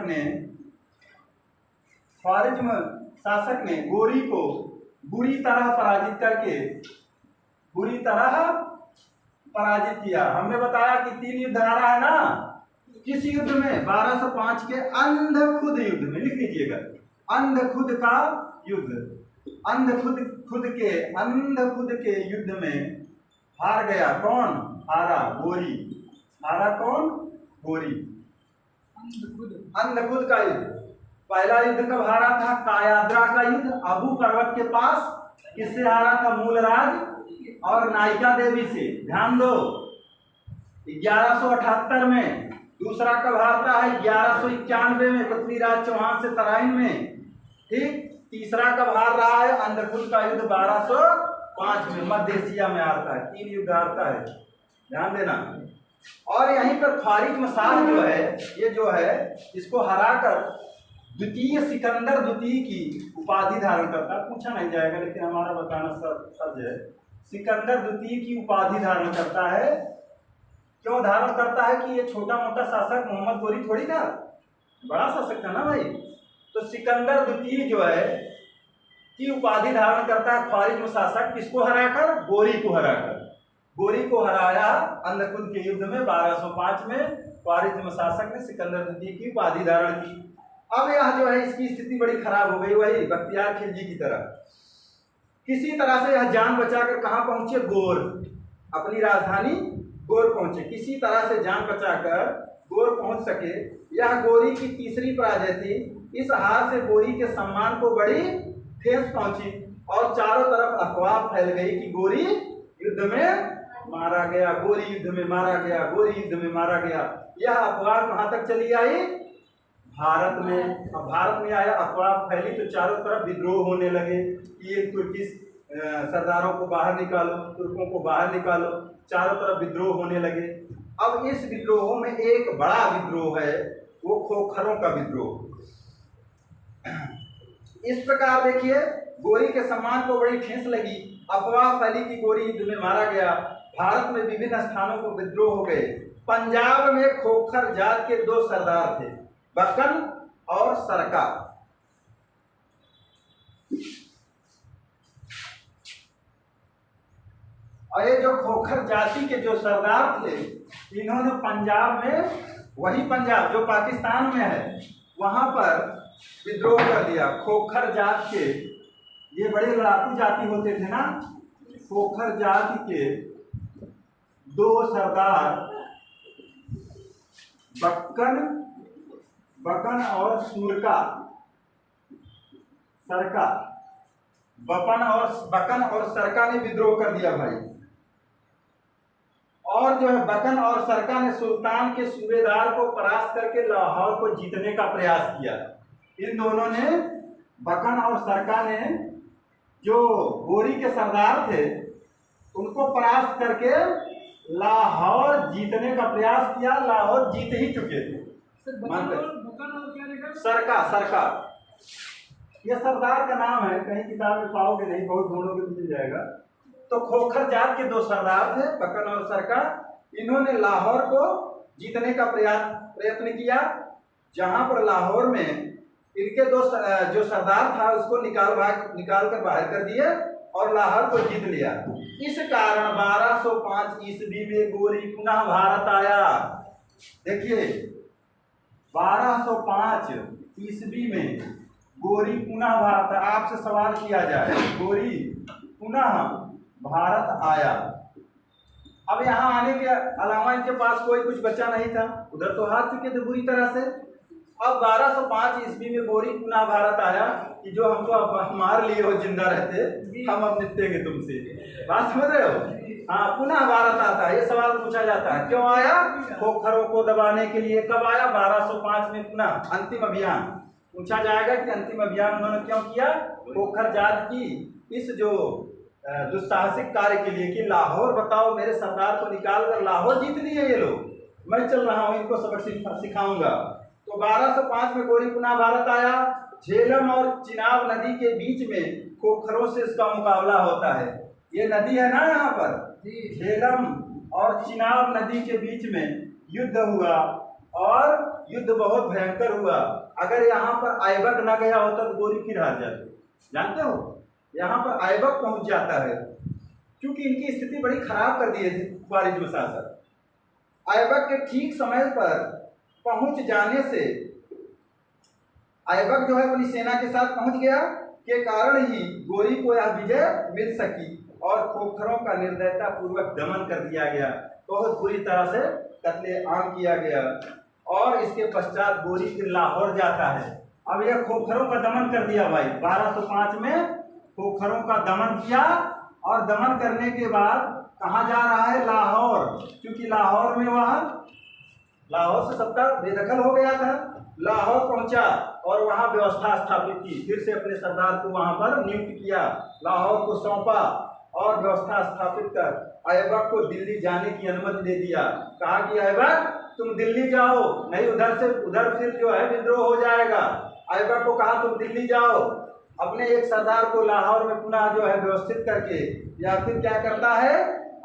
ने गोरी को बुरी तरह पराजित किया। हमने बताया कि 3 युद्ध हारा है ना। किस युद्ध में, 1205 के अंधकुद युद्ध में। लिख लीजिएगा, अंधकुद का युद्ध। अंधकुद के युद्ध में हार गया कौन, हारा गोरी। हारा कौन, गोरी। अंधकुद का युद्ध। पहला युद्ध कब हारा था, कायाद्रा का युद्ध, अबू पर्वत के पास। किससे हारा था, मूलराज और नायिका देवी से। ध्यान दो, 1178 में। दूसरा कब हारता है? 1191 में पृथ्वीराज चौहान से तराइन में। ठीक। तीसरा कब हार रहा है? अंधकुल का युद्ध 1205 में मध्य एशिया में हारता है। 3 युद्ध हारता है, ध्यान देना। और यहीं पर ख्वारिज़्म शाह जो है, ये जो है इसको हराकर द्वितीय सिकंदर द्वितीय की उपाधि धारण करता है। पूछा नहीं जाएगा लेकिन हमारा बताना सच है। सिकंदर द्वितीय की उपाधि धारण करता है। क्यों धारण करता है? कि ये छोटा मोटा शासक मोहम्मद गोरी थोड़ी था, बड़ा शासक था ना भाई। तो सिकंदर द्वितीय जो है की उपाधि धारण करता है ख्वारिज़्म शासक। किसको हराकर? गोरी को हराकर। गोरी को हराया अंधकुल के युद्ध में 1205 में। ख्वारिज़्म शासक ने सिकंदर द्वितीय की उपाधि धारण की। अब यह जो है इसकी स्थिति बड़ी खराब हो गई, वही बख्तियार खिलजी की तरह। किसी तरह से यह जान बचाकर कहाँ पहुंचे? गोर, अपनी राजधानी गोर पहुंचे। किसी तरह से जान बचाकर गोर पहुंच सके। यह गोरी की तीसरी पराजय थी। इस हार से गोरी के सम्मान को बड़ी ठेस पहुंची और चारों तरफ अफवाह फैल गई कि गोरी युद्ध में मारा गया, गोरी युद्ध में मारा गया, गोरी युद्ध में मारा गया। यह अफवाह कहाँ तक चली आई? भारत में। अब भारत में आया, अफवाह फैली तो चारों तरफ विद्रोह होने लगे कि ये तुर्किश सरदारों को बाहर निकालो, तुर्कों को बाहर निकालो। चारों तरफ विद्रोह होने लगे। अब इस विद्रोह में एक बड़ा विद्रोह है, वो खोखरों का विद्रोह। इस प्रकार देखिए, गोरी के सम्मान को बड़ी ठेस लगी। अफवाह फैली कि गोरी युद्ध में मारा गया। भारत में विभिन्न स्थानों को विद्रोह हो गए। पंजाब में खोखर जात के 2 सरदार थे, बकन और सरका। और ये जो खोखर जाति के जो सरदार थे, इन्होंने पंजाब में, वही पंजाब जो पाकिस्तान में है, वहां पर विद्रोह कर दिया। खोखर जात के, ये बड़े लड़ाकू जाति होते थे ना, खोखर जाति के 2 सरदार बकन और सरका, बकन और सरका ने विद्रोह कर दिया भाई। और जो है बकन और सरका ने सुल्तान के सूबेदार को परास्त करके लाहौर को जीतने का प्रयास किया। इन दोनों ने, बकन और सरका ने, जो गोरी के सरदार थे उनको परास्त करके लाहौर जीतने का प्रयास किया। लाहौर जीत ही चुके थे। सरका ये सरदार का नाम है, कहीं किताब में पाओगे नहीं, बहुत ढूंढोगे तो मिल जाएगा। तो खोखर जात के 2 सरदार थे, बकन और सरका। इन्होंने लाहौर को जीतने का प्रयत्न किया। जहां पर लाहौर में इनके 2 जो सरदार था उसको निकाल कर बाहर कर दिए और लाहौर को जीत लिया। इस कारण 1205 ईस्वी में गोरी पुनः भारत आया। देखिए, 1205 ईस्वी में गोरी पुनः भारत, आपसे सवाल किया जाए, गोरी पुनः भारत आया। अब यहाँ आने के अलावा इनके पास कोई कुछ बचा नहीं था, उधर तो हार चुके थे बुरी तरह से। अब 1205 ईस्वी में गोरी पुनः भारत आया कि जो हमको अब मार लिए हो जिंदा रहते, हम अब निपटेंगे तुमसे। बात समझ रहे हो? हाँ, पुनः भारत आता है। ये सवाल पूछा जाता है, क्यों आया? खोखरों को दबाने के लिए। कब आया? 1205 में पुनः अंतिम अभियान। पूछा जाएगा कि अंतिम अभियान उन्होंने क्यों किया? खोखर जात की इस जो दुस्साहसिक कार्य के लिए कि लाहौर, बताओ, मेरे सरदार को निकाल कर लाहौर जीत लिए ये लोग, मैं चल रहा हूँ इनको सबक सिखाऊंगा। तो 1205 में गोरी पुनः भारत आया। झेलम और चिनाब नदी के बीच में खोखरों से इसका मुकाबला होता है। ये नदी है ना यहाँ पर, झेलम और चिनाब नदी के बीच में युद्ध हुआ और युद्ध बहुत भयंकर हुआ। अगर यहाँ पर ऐबक न गया होता तो गोरी फिर हार जाते। जानते हो, यहाँ पर ऐबक पहुंच जाता है क्योंकि इनकी स्थिति बड़ी खराब कर दिए थे ख्वारिज़्म शासक। ऐबक के ठीक समय पर पहुंच जाने से ऐबक जो है अपनी सेना के साथ पहुंच गया के कारण ही गोरी को यह विजय मिल सकी और खोखरों का निर्दयता पूर्वक दमन कर दिया गया। बहुत बुरी तरह से कत्लेआम किया गया और इसके पश्चात गोरी फिर लाहौर जाता है। अब यह खोखरों का दमन कर दिया भाई। 1205 में खोखरों का दमन किया और दमन करने के बाद कहाँ जा रहा है? लाहौर, क्योंकि लाहौर में वह लाहौर से सबका बेदखल हो गया था। लाहौर पहुंचा और वहां व्यवस्था स्थापित की, फिर से अपने सरदार को वहां पर नियुक्त किया, लाहौर को सौंपा और व्यवस्था स्थापित कर ऐबक को दिल्ली जाने की अनुमति दे दिया। कहा कि ऐबक तुम दिल्ली जाओ, नहीं उधर फिर जो है विद्रोह हो जाएगा। ऐबक को कहा तुम दिल्ली जाओ, अपने एक सरदार को लाहौर में पुनः जो है व्यवस्थित करके, या फिर क्या करता है?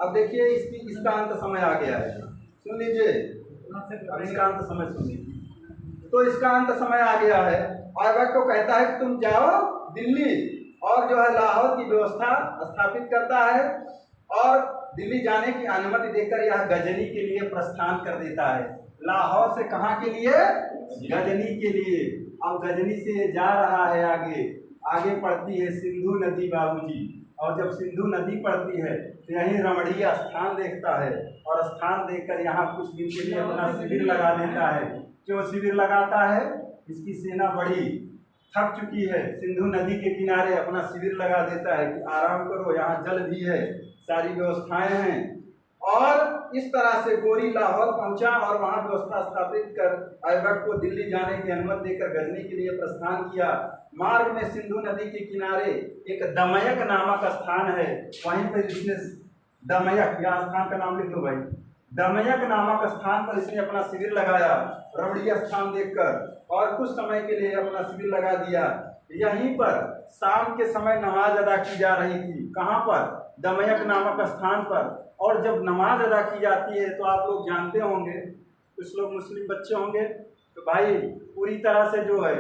अब देखिए इसका अंत समय आ गया है, सुन लीजिए, इसका अंत समय सुन लीजिए। तो इसका अंत समय आ गया है। ऐबक को कहता है कि तुम जाओ दिल्ली, और जो है लाहौर की व्यवस्था स्थापित करता है और दिल्ली जाने की अनुमति देकर यह गजनी के लिए प्रस्थान कर देता है। लाहौर से कहाँ के लिए? गजनी के लिए। अब गजनी से जा रहा है आगे पड़ती है सिंधु नदी बाबूजी, और जब सिंधु नदी पड़ती है तो यहीं रमणीय स्थान देखता है, और स्थान देखकर यहाँ कुछ दिन के लिए अपना शिविर लगा देता है। क्यों शिविर लगाता है? इसकी सेना बड़ी थक चुकी है, सिंधु नदी के किनारे अपना शिविर लगा देता है कि आराम करो, यहाँ जल भी है, सारी व्यवस्थाएं हैं। और इस तरह से गोरी लाहौर पहुंचा और वहां व्यवस्था स्थापित कर ऐबक को दिल्ली जाने की अनुमति देकर गजनी के लिए प्रस्थान किया। मार्ग में सिंधु नदी के किनारे एक दमयक नामक स्थान है, वहीं पर इसने दमयक, या स्थान का नाम लिख लो भाई, दमयक नामक स्थान पर इसने अपना शिविर लगाया, रमणीय स्थान देखकर, और कुछ समय के लिए अपना शिविर लगा दिया। यहीं पर शाम के समय नमाज अदा की जा रही थी। कहाँ पर? दमयक नामक स्थान पर। और जब नमाज अदा की जाती है तो आप लोग जानते होंगे, कुछ लोग मुस्लिम बच्चे होंगे, तो भाई पूरी तरह से जो है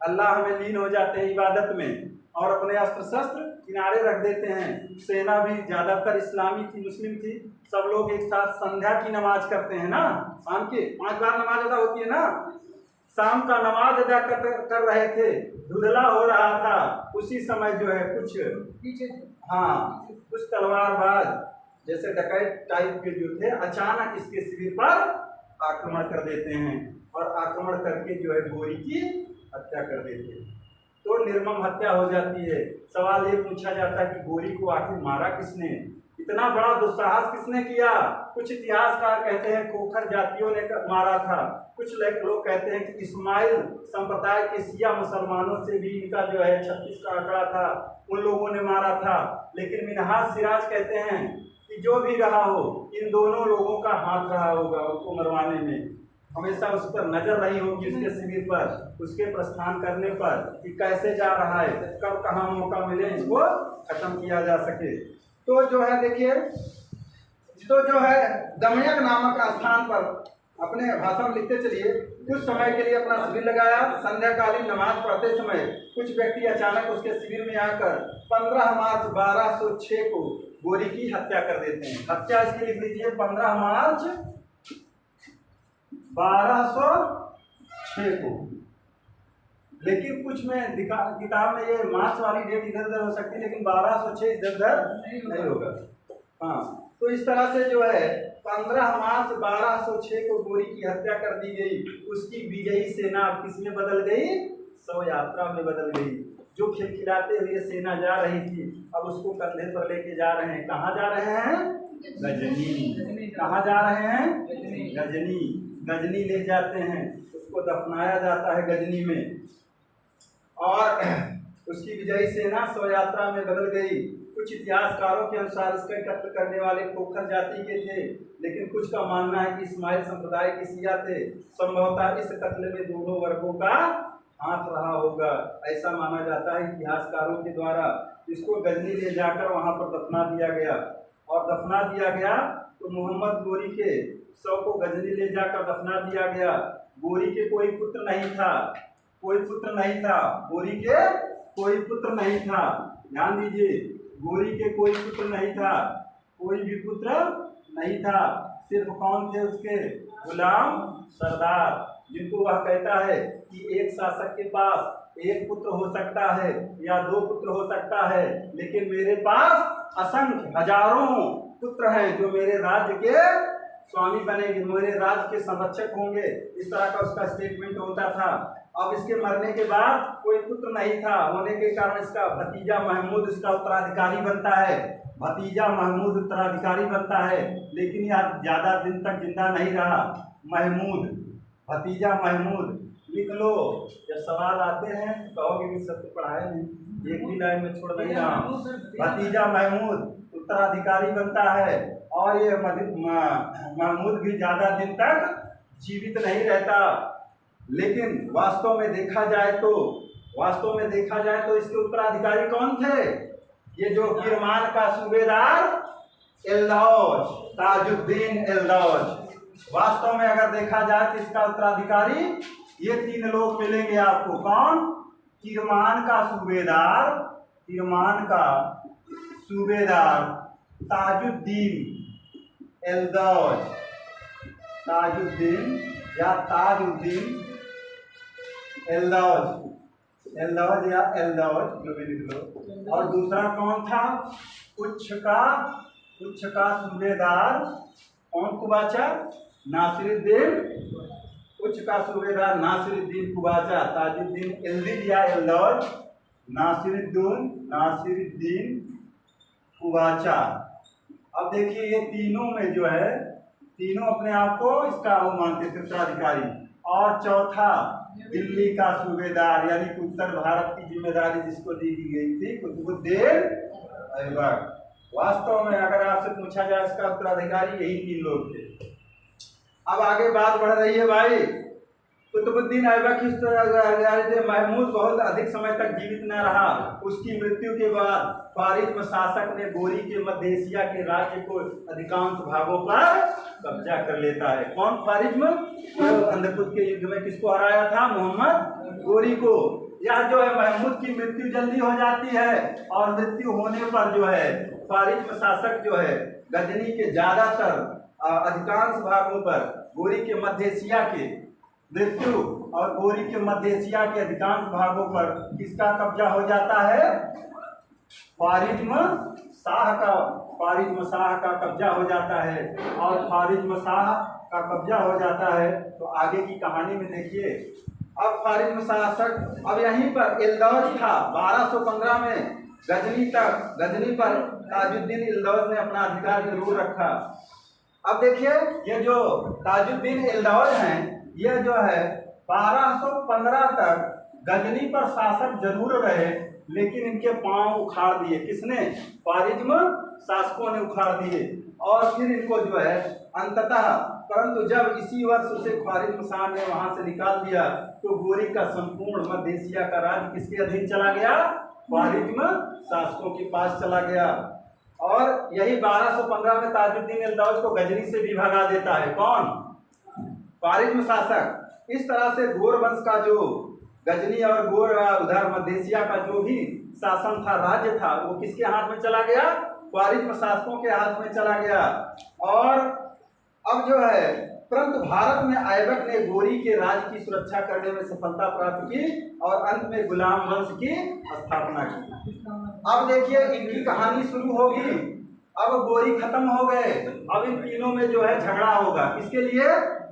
अल्लाह में लीन हो जाते हैं इबादत में, और अपने अस्त्र शस्त्र किनारे रख देते हैं। सेना भी ज़्यादातर इस्लामी थी, मुस्लिम थी, सब लोग एक साथ संध्या की नमाज करते हैं ना, शाम के 5 बार नमाज अदा होती है ना। शाम का नमाज अदा कर रहे थे, धुंधला हो रहा था, उसी समय जो है कुछ तलवारबाज जैसे डकैत टाइप के जो थे अचानक इसके शिविर पर आक्रमण कर देते हैं, और आक्रमण करके जो है गोरी की हत्या कर देते हैं। तो निर्मम हत्या हो जाती है। सवाल ये पूछा जाता है कि गोरी को आखिर मारा किसने? इतना बड़ा दुस्साहस किसने किया? कुछ इतिहासकार कहते हैं खोखर जातियों ने मारा था, कुछ लोग कहते हैं कि इस्माइल संप्रदाय के शिया मुसलमानों से भी इनका जो है 36 का आंकड़ा था, उन लोगों ने मारा था। लेकिन मिनहाज सिराज कहते हैं कि जो भी रहा हो, इन दोनों लोगों का हाथ रहा होगा उनको मरवाने में, हमेशा उस पर नजर रही होगी, उसके शिविर पर, उसके प्रस्थान करने पर कि कैसे जा रहा है, कब कहाँ मौका मिले इसको खत्म किया जा सके। तो जो है देखिए, तो जो है दमयक नामक स्थान पर अपने भाषण लिखते चलिए, कुछ समय के लिए अपना शिविर लगाया। संध्याकालीन नमाज पढ़ते समय कुछ व्यक्ति अचानक उसके शिविर में आकर 15 मार्च 1206 को गोरी की हत्या कर देते हैं। हत्या इसकी लिख लीजिए, 15 मार्च 1206 को। लेकिन कुछ में किताब में ये मार्च वाली डेट इधर उधर हो सकती है, लेकिन 1206 इधर उधर नहीं होगा। हाँ, तो इस तरह से जो है 15 मार्च 1206 को गोरी की हत्या कर दी गई। उसकी विजयी सेना अब किसमें बदल गई? शव यात्रा में बदल गई। जो खिलखिलाते हुए सेना जा रही थी, अब उसको कंधे पर लेके जा रहे हैं। कहाँ जा रहे हैं? गजनी। कहाँ जा रहे हैं? गजनी। गजनी ले जाते हैं, उसको दफनाया जाता है गजनी में, और उसकी विजयी सेना शव यात्रा में बदल गई। कुछ इतिहासकारों के अनुसार इसका कत्ल करने वाले खोखर जाति के थे, लेकिन कुछ का मानना है कि इस्माइल संप्रदाय के शिया थे। संभवतः इस कत्ल में दोनों वर्गों का हाथ रहा होगा, ऐसा माना जाता है इतिहासकारों के द्वारा। इसको गजनी ले जाकर वहां पर दफना दिया गया, और दफना दिया गया तो मोहम्मद गोरी के शव को गजनी ले जाकर दफना दिया गया। गोरी के कोई पुत्र नहीं था, कोई पुत्र नहीं था, गोरी के कोई पुत्र नहीं था। ध्यान दीजिए, गोरी के कोई पुत्र नहीं था, कोई भी पुत्र नहीं था। सिर्फ कौन थे उसके? गुलाम सरदार, जिनको वह कहता है कि एक शासक के पास एक पुत्र हो सकता है या 2 पुत्र हो सकता है, लेकिन मेरे पास असंख्य हजारों पुत्र हैं जो मेरे राज्य के स्वामी बनेंगे, मेरे राज्य के संरक्षक होंगे। इस तरह का उसका स्टेटमेंट होता था। अब इसके मरने के बाद कोई पुत्र नहीं था, होने के कारण इसका भतीजा महमूद इसका उत्तराधिकारी बनता है। भतीजा महमूद उत्तराधिकारी बनता है, लेकिन यह ज़्यादा दिन तक जिंदा नहीं रहा। महमूद, भतीजा महमूद, लिख लो। जब सवाल आते हैं कहोगे कि सब तो पढ़ाए नहीं, एक भी लाइन में छोड़ नहीं रहा हूँ। भतीजा महमूद उत्तराधिकारी बनता है और ये महमूद भी ज़्यादा दिन तक जीवित नहीं रहता। लेकिन वास्तव में देखा जाए तो इसके उत्तराधिकारी कौन थे? ये जो किरमान का सूबेदार एल्दौज, ताजुद्दीन एल्दौज। वास्तव में अगर देखा जाए तो इसका उत्तराधिकारी ये तीन लोग मिलेंगे आपको। कौन? किरमान का सूबेदार ताजुद्दीन एल्दौज, ताजुद्दीन या ताजुद्दीन एल्दौज या एल्दौज, जो भी लिख लो। और दूसरा कौन था? उच्च का सूबेदार कौन कुबाचा? नासिरुद्दीन, उच्च का सूबेदार नासिरुद्दीन कुबाचा। ताजुद्दीन एल्दिज या एल्दौज, नासिरुद्दीन कुबाचा। अब देखिए ये तीनों में जो है, तीनों अपने आप को इसका वो मानते थे उत्तराधिकारी। और चौथा दिल्ली का सूबेदार, यानी कि उत्तर भारत की जिम्मेदारी जिसको दी गई थी, कुतुबुद्दीन ऐबक। वास्तव में अगर आपसे पूछा जाए इसका उत्तराधिकारी यही तीन लोग थे। अब आगे बात बढ़ रही है भाई। कुतुबुद्दीन ऐबक इस तरह महमूद बहुत अधिक समय तक जीवित न रहा। उसकी मृत्यु के बाद फारिज्म शासक ने गोरी के मध्य एशिया के राज्य को अधिकांश भागों पर कब्जा कर लेता है। कौन फारिज्म? अंधकुत के युद्ध में किसको हराया था? मोहम्मद गोरी को। यह जो है महमूद की मृत्यु जल्दी हो जाती है और मृत्यु होने पर जो है फारिज्म शासक जो है गजनी के ज्यादातर अधिकांश भागों पर गोरी के मध्य एशिया के मृत्यु और गोरी के मध्य एशिया के अधिकांश भागों पर किसका कब्जा हो जाता है? फारिज्म शाह का कब्जा हो जाता है। और फारिज्म शाह का कब्जा हो जाता है तो आगे की कहानी में देखिए। अब फारिज्म शासक, अब यहीं पर एल्दौज था। 1215 में गजनी पर ताजुद्दीन एल्दौज ने अपना अधिकार जरूर रखा। अब देखिए ये जो ताजुद्दीन एल्दौज हैं, ये जो है 1215 तक गजनी पर शासक जरूर रहे, लेकिन इनके पांव उखाड़ दिए। किसने? फारिज्म शासकों ने उखाड़ दिए। और फिर इनको जो है अंततः, परंतु जब इसी वर्ष उसे फारिज्म शाह ने वहां से निकाल दिया तो गोरी का संपूर्ण मध्य एशिया का राज्य किसके अधीन चला गया? फारिज्म शासकों के पास चला गया। और यही 1215 में ताजुद्दीन एल्दौज को गजनी से भी भगा देता है। कौन? फारिज्म शासक। इस तरह से गोर वंश का जो गजनी और गोर उधर मध्य एशिया का जो भी शासन था, राज्य था, वो किसके हाथ में चला गया? फारिज्म शासकों के हाथ में चला गया। और अब जो है परंतु भारत में ऐबक ने गोरी के राज की सुरक्षा करने में सफलता प्राप्त की और अंत में गुलाम वंश की स्थापना की। अब देखिए इनकी कहानी शुरू होगी। अब गोरी खत्म हो गए, अब इन तीनों में जो है झगड़ा होगा। किसके लिए?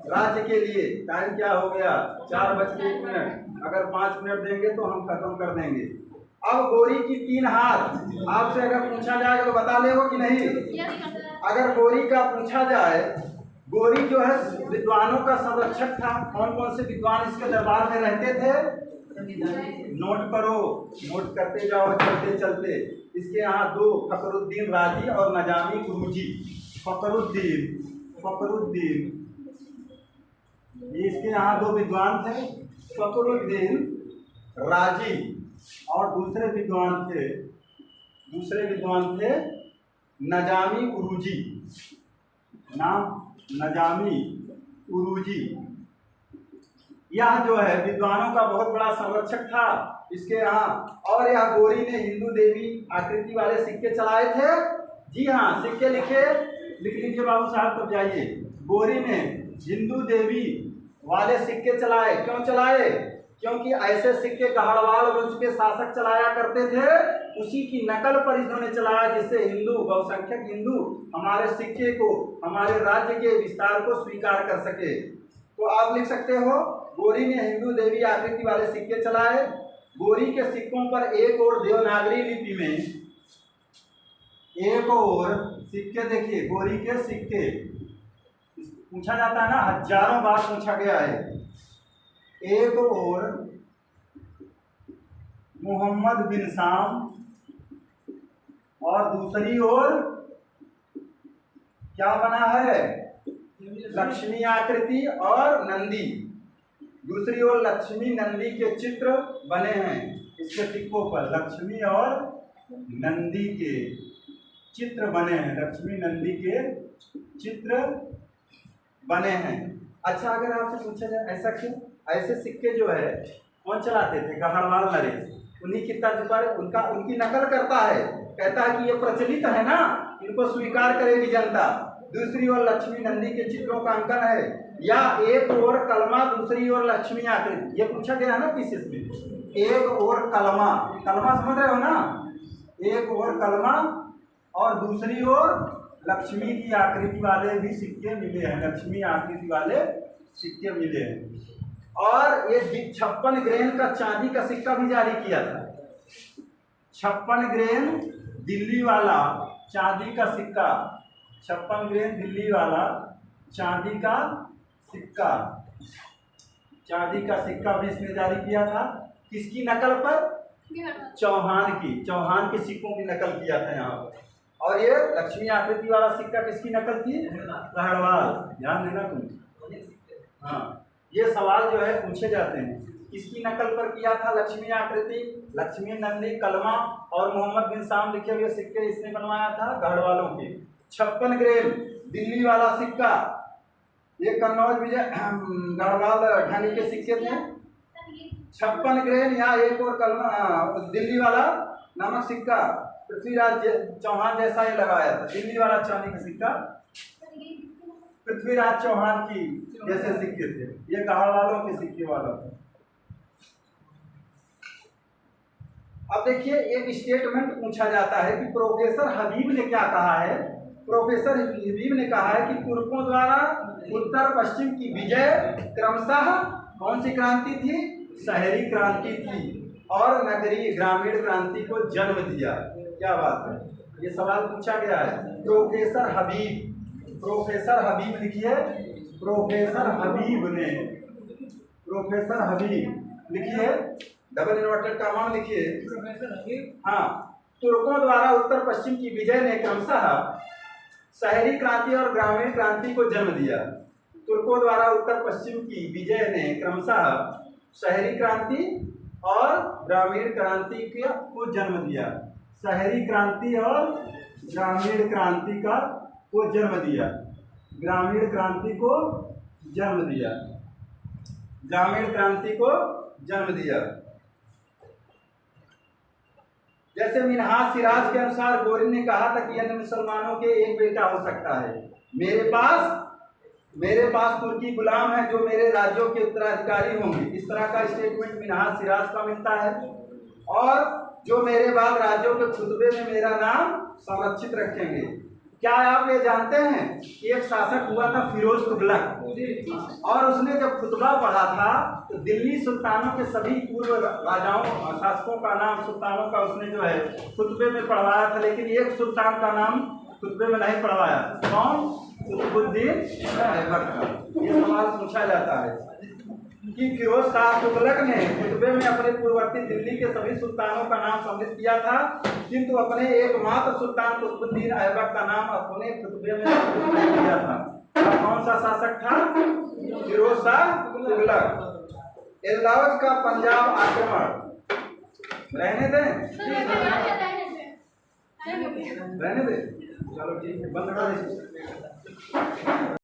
राज्य के लिए। टाइम क्या हो गया? 4:01। अगर 5 मिनट देंगे तो हम खत्म कर देंगे। अब गोरी की 3 हाथ आपसे अगर पूछा जाए तो बता ले हो कि नहीं? अगर गोरी का पूछा जाए, गोरी जो है विद्वानों का संरक्षक था। कौन कौन से विद्वान इसके दरबार में रहते थे? नोट करो, नोट करते जाओ चलते चलते। इसके यहाँ 2 फखरुद्दीन राजी और नजामी गुरुजी। फखरुद्दीन ये इसके यहाँ 2 विद्वान थे, फखरुद्दीन राजी, और दूसरे विद्वान थे नजामी उरूजी। नाम नजामी उरूजी। यह जो है विद्वानों का बहुत बड़ा संरक्षक था इसके यहाँ। और यह गोरी ने हिंदू देवी आकृति वाले सिक्के चलाए थे। जी हाँ, सिक्के लिख लीजिए बाबू साहब, तब जाइए। गोरी ने हिंदू देवी वाले सिक्के चलाए। क्यों चलाए? क्योंकि ऐसे सिक्के गढ़वाल वंश के शासक चलाया करते थे, उसी की नकल पर इन्होंने चलाया, जिससे हिंदू, बहुसंख्यक हिंदू हमारे सिक्के को, हमारे राज्य के विस्तार को स्वीकार कर सके। तो आप लिख सकते हो, गोरी ने हिंदू देवी आकृति वाले सिक्के चलाए। गोरी के सिक्कों पर एक और देवनागरी लिपि में एक और सिक्के, देखिए गोरी के सिक्के पूछा जाता है ना, हजारों बार पूछा गया है। एक और मोहम्मद बिन शाम और दूसरी ओर क्या बना है, लक्ष्मी आकृति और नंदी। दूसरी ओर लक्ष्मी नंदी के चित्र बने हैं इसके सिक्कों पर, लक्ष्मी और नंदी के चित्र बने हैं, लक्ष्मी नंदी के चित्र बने हैं। अच्छा, अगर आपसे पूछा जाए ऐसा क्यों, ऐसे सिक्के जो है कौन चलाते थे, गढ़वाल नरेश, उन्हीं की तर्ज पर उनकी नकल करता है, कहता है कि ये प्रचलित है ना, इनको स्वीकार करेगी जनता। दूसरी ओर लक्ष्मी नंदी के चित्रों का अंकन है, या एक ओर कलमा दूसरी ओर लक्ष्मी आकृति, ये पूछा गया है ना पीसीएस में। एक ओर कलमा, कलमा समझ रहे हो ना, एक ओर कलमा और दूसरी ओर लक्ष्मी की आकृति वाले भी सिक्के मिले हैं, लक्ष्मी आकृति वाले सिक्के मिले हैं। और ये 56 ग्रेन का चांदी का सिक्का भी जारी किया था, 56 ग्रेन दिल्ली वाला चांदी का सिक्का, 56 ग्रेन दिल्ली वाला चांदी का सिक्का, चांदी का सिक्का भी इसने जारी किया था। किसकी नकल पर, चौहान की, चौहान के सिक्कों की नकल किया था यहाँ पर। और ये लक्ष्मी आकृति वाला सिक्का किसकी नकल थी, गढ़वाल, ध्यान देना तुम। हाँ, ये सवाल जो है पूछे जाते हैं, किसकी नकल पर किया था, लक्ष्मी आकृति, लक्ष्मी नंदी, कलमा और मोहम्मद बिन शाम लिखे हुए सिक्के इसने बनवाया था गढ़वालों के। 56 ग्रेन दिल्ली वाला सिक्का, ये कन्नौज विजय गढ़वाल ढानी के सिक्के थे। 56 ग्रेन या एक और कलमा दिल्ली वाला नामक सिक्का पृथ्वीराज चौहान जैसा ही लगाया था, दिल्ली वाला चांदी का सिक्का पृथ्वीराज चौहान की जैसे सिक्के थे, ये गढ़वालों के सिक्के वाला था। अब देखिए, एक स्टेटमेंट पूछा जाता है कि प्रोफेसर हबीब ने क्या कहा है। प्रोफेसर हबीब ने कहा है कि तुर्कों द्वारा उत्तर पश्चिम की विजय क्रमशः कौन सी क्रांति थी, शहरी क्रांति थी, और नगरीय ग्रामीण क्रांति को जन्म दिया। क्या बात है, ये सवाल पूछा गया है। प्रोफेसर हबीब, प्रोफेसर हबीब लिखिए, प्रोफेसर हबीब ने, प्रोफेसर हबीब लिखिए, डबल इन्वर्टेड कॉमा लिखिए, प्रोफेसर हबीब, हाँ, तुर्कों द्वारा उत्तर पश्चिम की विजय ने क्रमशः शहरी क्रांति और ग्रामीण क्रांति को जन्म दिया। तुर्कों द्वारा उत्तर पश्चिम की विजय ने क्रमशः शहरी क्रांति और ग्रामीण क्रांति को जन्म दिया, शहरी क्रांति और ग्रामीण क्रांति का को जन्म दिया, ग्रामीण क्रांति को जन्म दिया, ग्रामीण क्रांति को जन्म दिया। जैसे मिन्हाज सिराज के अनुसार गोरी ने कहा था कि अन्य मुसलमानों के एक बेटा हो सकता है, मेरे पास तुर्की गुलाम है जो मेरे राज्यों के उत्तराधिकारी होंगे, इस तरह का स्टेटमेंट मिन्हाज सिराज का मिलता है। और जो मेरे बाद राज्यों के खुतबे में मेरा नाम संरक्षित रखेंगे। क्या आप ये जानते हैं कि एक शासक हुआ था फिरोज तुगलक, और उसने जब खुतबा पढ़ा था तो दिल्ली सुल्तानों के सभी पूर्व राजाओं शासकों का नाम, सुल्तानों का उसने जो है खुतबे में पढ़वाया था, लेकिन एक सुल्तान का नाम खुतबे में नहीं पढ़वाया। कौन? कुतुबुद्दीन ऐबक का। ये सवाल पूछा जाता है कि फिरोज शाह तुगलक ने खुतबे में अपने पूर्ववर्ती दिल्ली के सभी सुल्तानों का नाम सम्मिलित किया था, किंतु अपने एकमात्र सुल्तान कुतुबुद्दीन ऐबक का नाम अपने खुतबे में सम्मिलित नहीं किया था। कौन सा शासक था? फिरोज शाह तुगलक। एलौज का पंजाब आक्रमण, रहने दें, रहने दें, चलो ठीक है, बंद कर दीजिए।